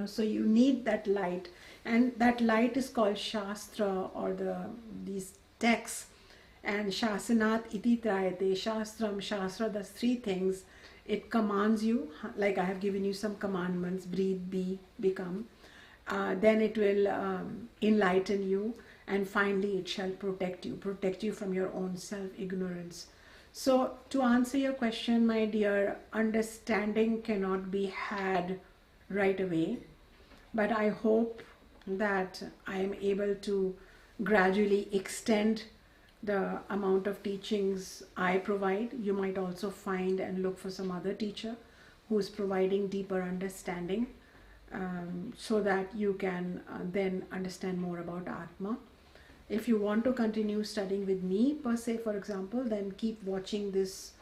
So you need that light. And that light is called Shastra or these texts. And Shasanat iti trayate, Shastram, Shastra, that's three things. It commands you, like I have given you some commandments, breathe, be, become. Then it will enlighten you. And finally, it shall protect you from your own self-ignorance. So to answer your question, my dear, understanding cannot be had right away. But I hope that I am able to gradually extend the amount of teachings I provide. You might also find and look for some other teacher who is providing deeper understanding so that you can then understand more about Atma. If you want to continue studying with me, per se, for example, then keep watching this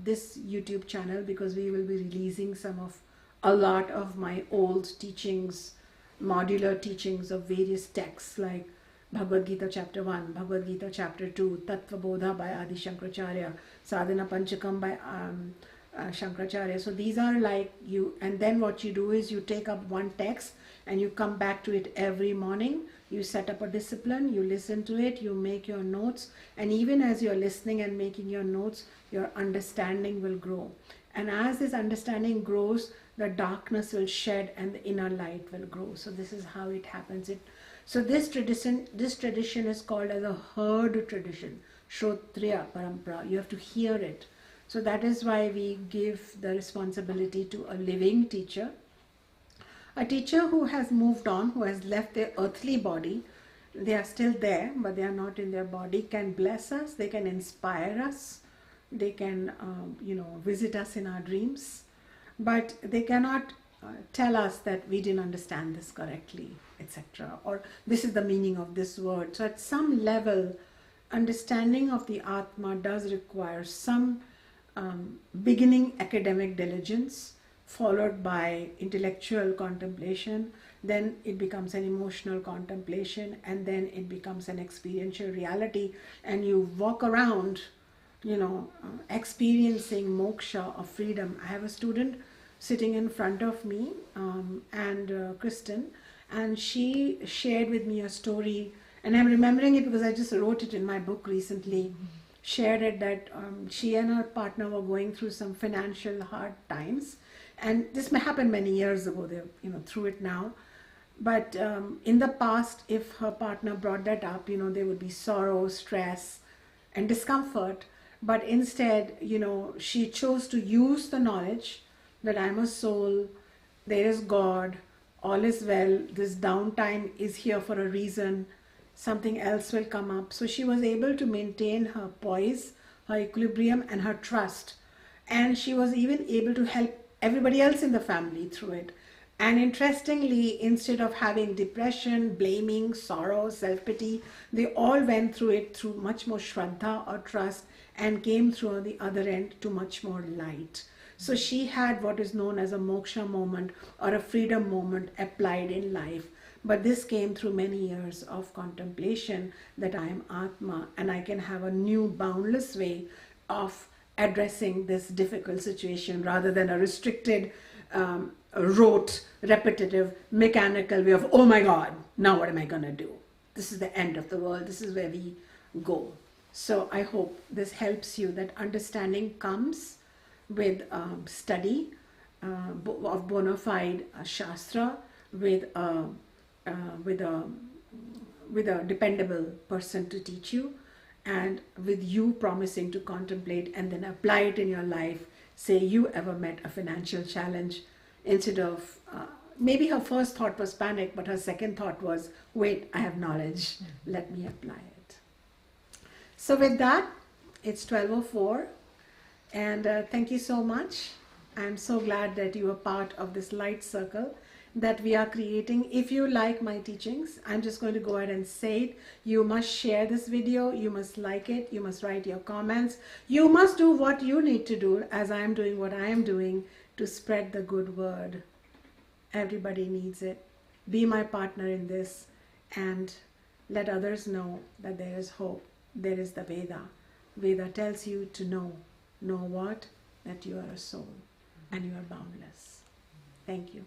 this YouTube channel, because we will be releasing a lot of my old teachings, modular teachings of various texts like Bhagavad Gita chapter 1, Bhagavad Gita chapter 2, Tattva Bodha by Adi Shankaracharya, Sadhana Panchakam by Shankaracharya. So these are like you, and then what you do is you take up one text and you come back to it every morning. You set up a discipline, you listen to it, you make your notes, and even as you're listening and making your notes, your understanding will grow. And as this understanding grows, the darkness will shed and the inner light will grow. So this is how it happens. So this tradition is called as a herd tradition, Shrotriya Parampara. You have to hear it. So that is why we give the responsibility to a living teacher. A teacher who has moved on, who has left their earthly body, they are still there, but they are not in their body, can bless us, they can inspire us, they can, visit us in our dreams, but they cannot tell us that we didn't understand this correctly, etc. Or this is the meaning of this word. So at some level, understanding of the Atma does require some beginning academic diligence, followed by intellectual contemplation, then it becomes an emotional contemplation, and then it becomes an experiential reality, and you walk around, experiencing moksha of freedom. I have a student sitting in front of me, Kristen, and she shared with me a story, and I'm remembering it because I just wrote it in my book recently. Shared it that she and her partner were going through some financial hard times. And this may happen many years ago, they're through it now. But in the past, if her partner brought that up, there would be sorrow, stress, and discomfort. But instead, she chose to use the knowledge that I'm a soul, there is God, all is well, this downtime is here for a reason, something else will come up. So she was able to maintain her poise, her equilibrium, and her trust. And she was even able to help everybody else in the family through it. And interestingly, instead of having depression, blaming, sorrow, self-pity, they all went through it through much more shraddha or trust, and came through on the other end to much more light. So she had what is known as a moksha moment or a freedom moment applied in life. But this came through many years of contemplation that I am Atma, and I can have a new boundless way of addressing this difficult situation rather than a restricted, rote, repetitive, mechanical way of, oh my God, now what am I going to do? This is the end of the world. This is where we go. So I hope this helps you, that understanding comes with study of bona fide shastra, with a dependable person to teach you, and with you promising to contemplate and then apply it in your life. Say you ever met a financial challenge, instead of, maybe her first thought was panic, but her second thought was, wait, I have knowledge, let me apply it. So with that, it's 12:04, and thank you so much. I'm so glad that you are part of this light circle that we are creating. If you like my teachings, I'm just going to go ahead and say it. You must share this video, you must like it, you must write your comments, you must do what you need to do, as I am doing what I am doing, to spread the good word. Everybody needs it. Be my partner in this, and let others know that there is hope. There is the Veda. Veda tells you to know. Know what? That you are a soul and you are boundless. Thank you.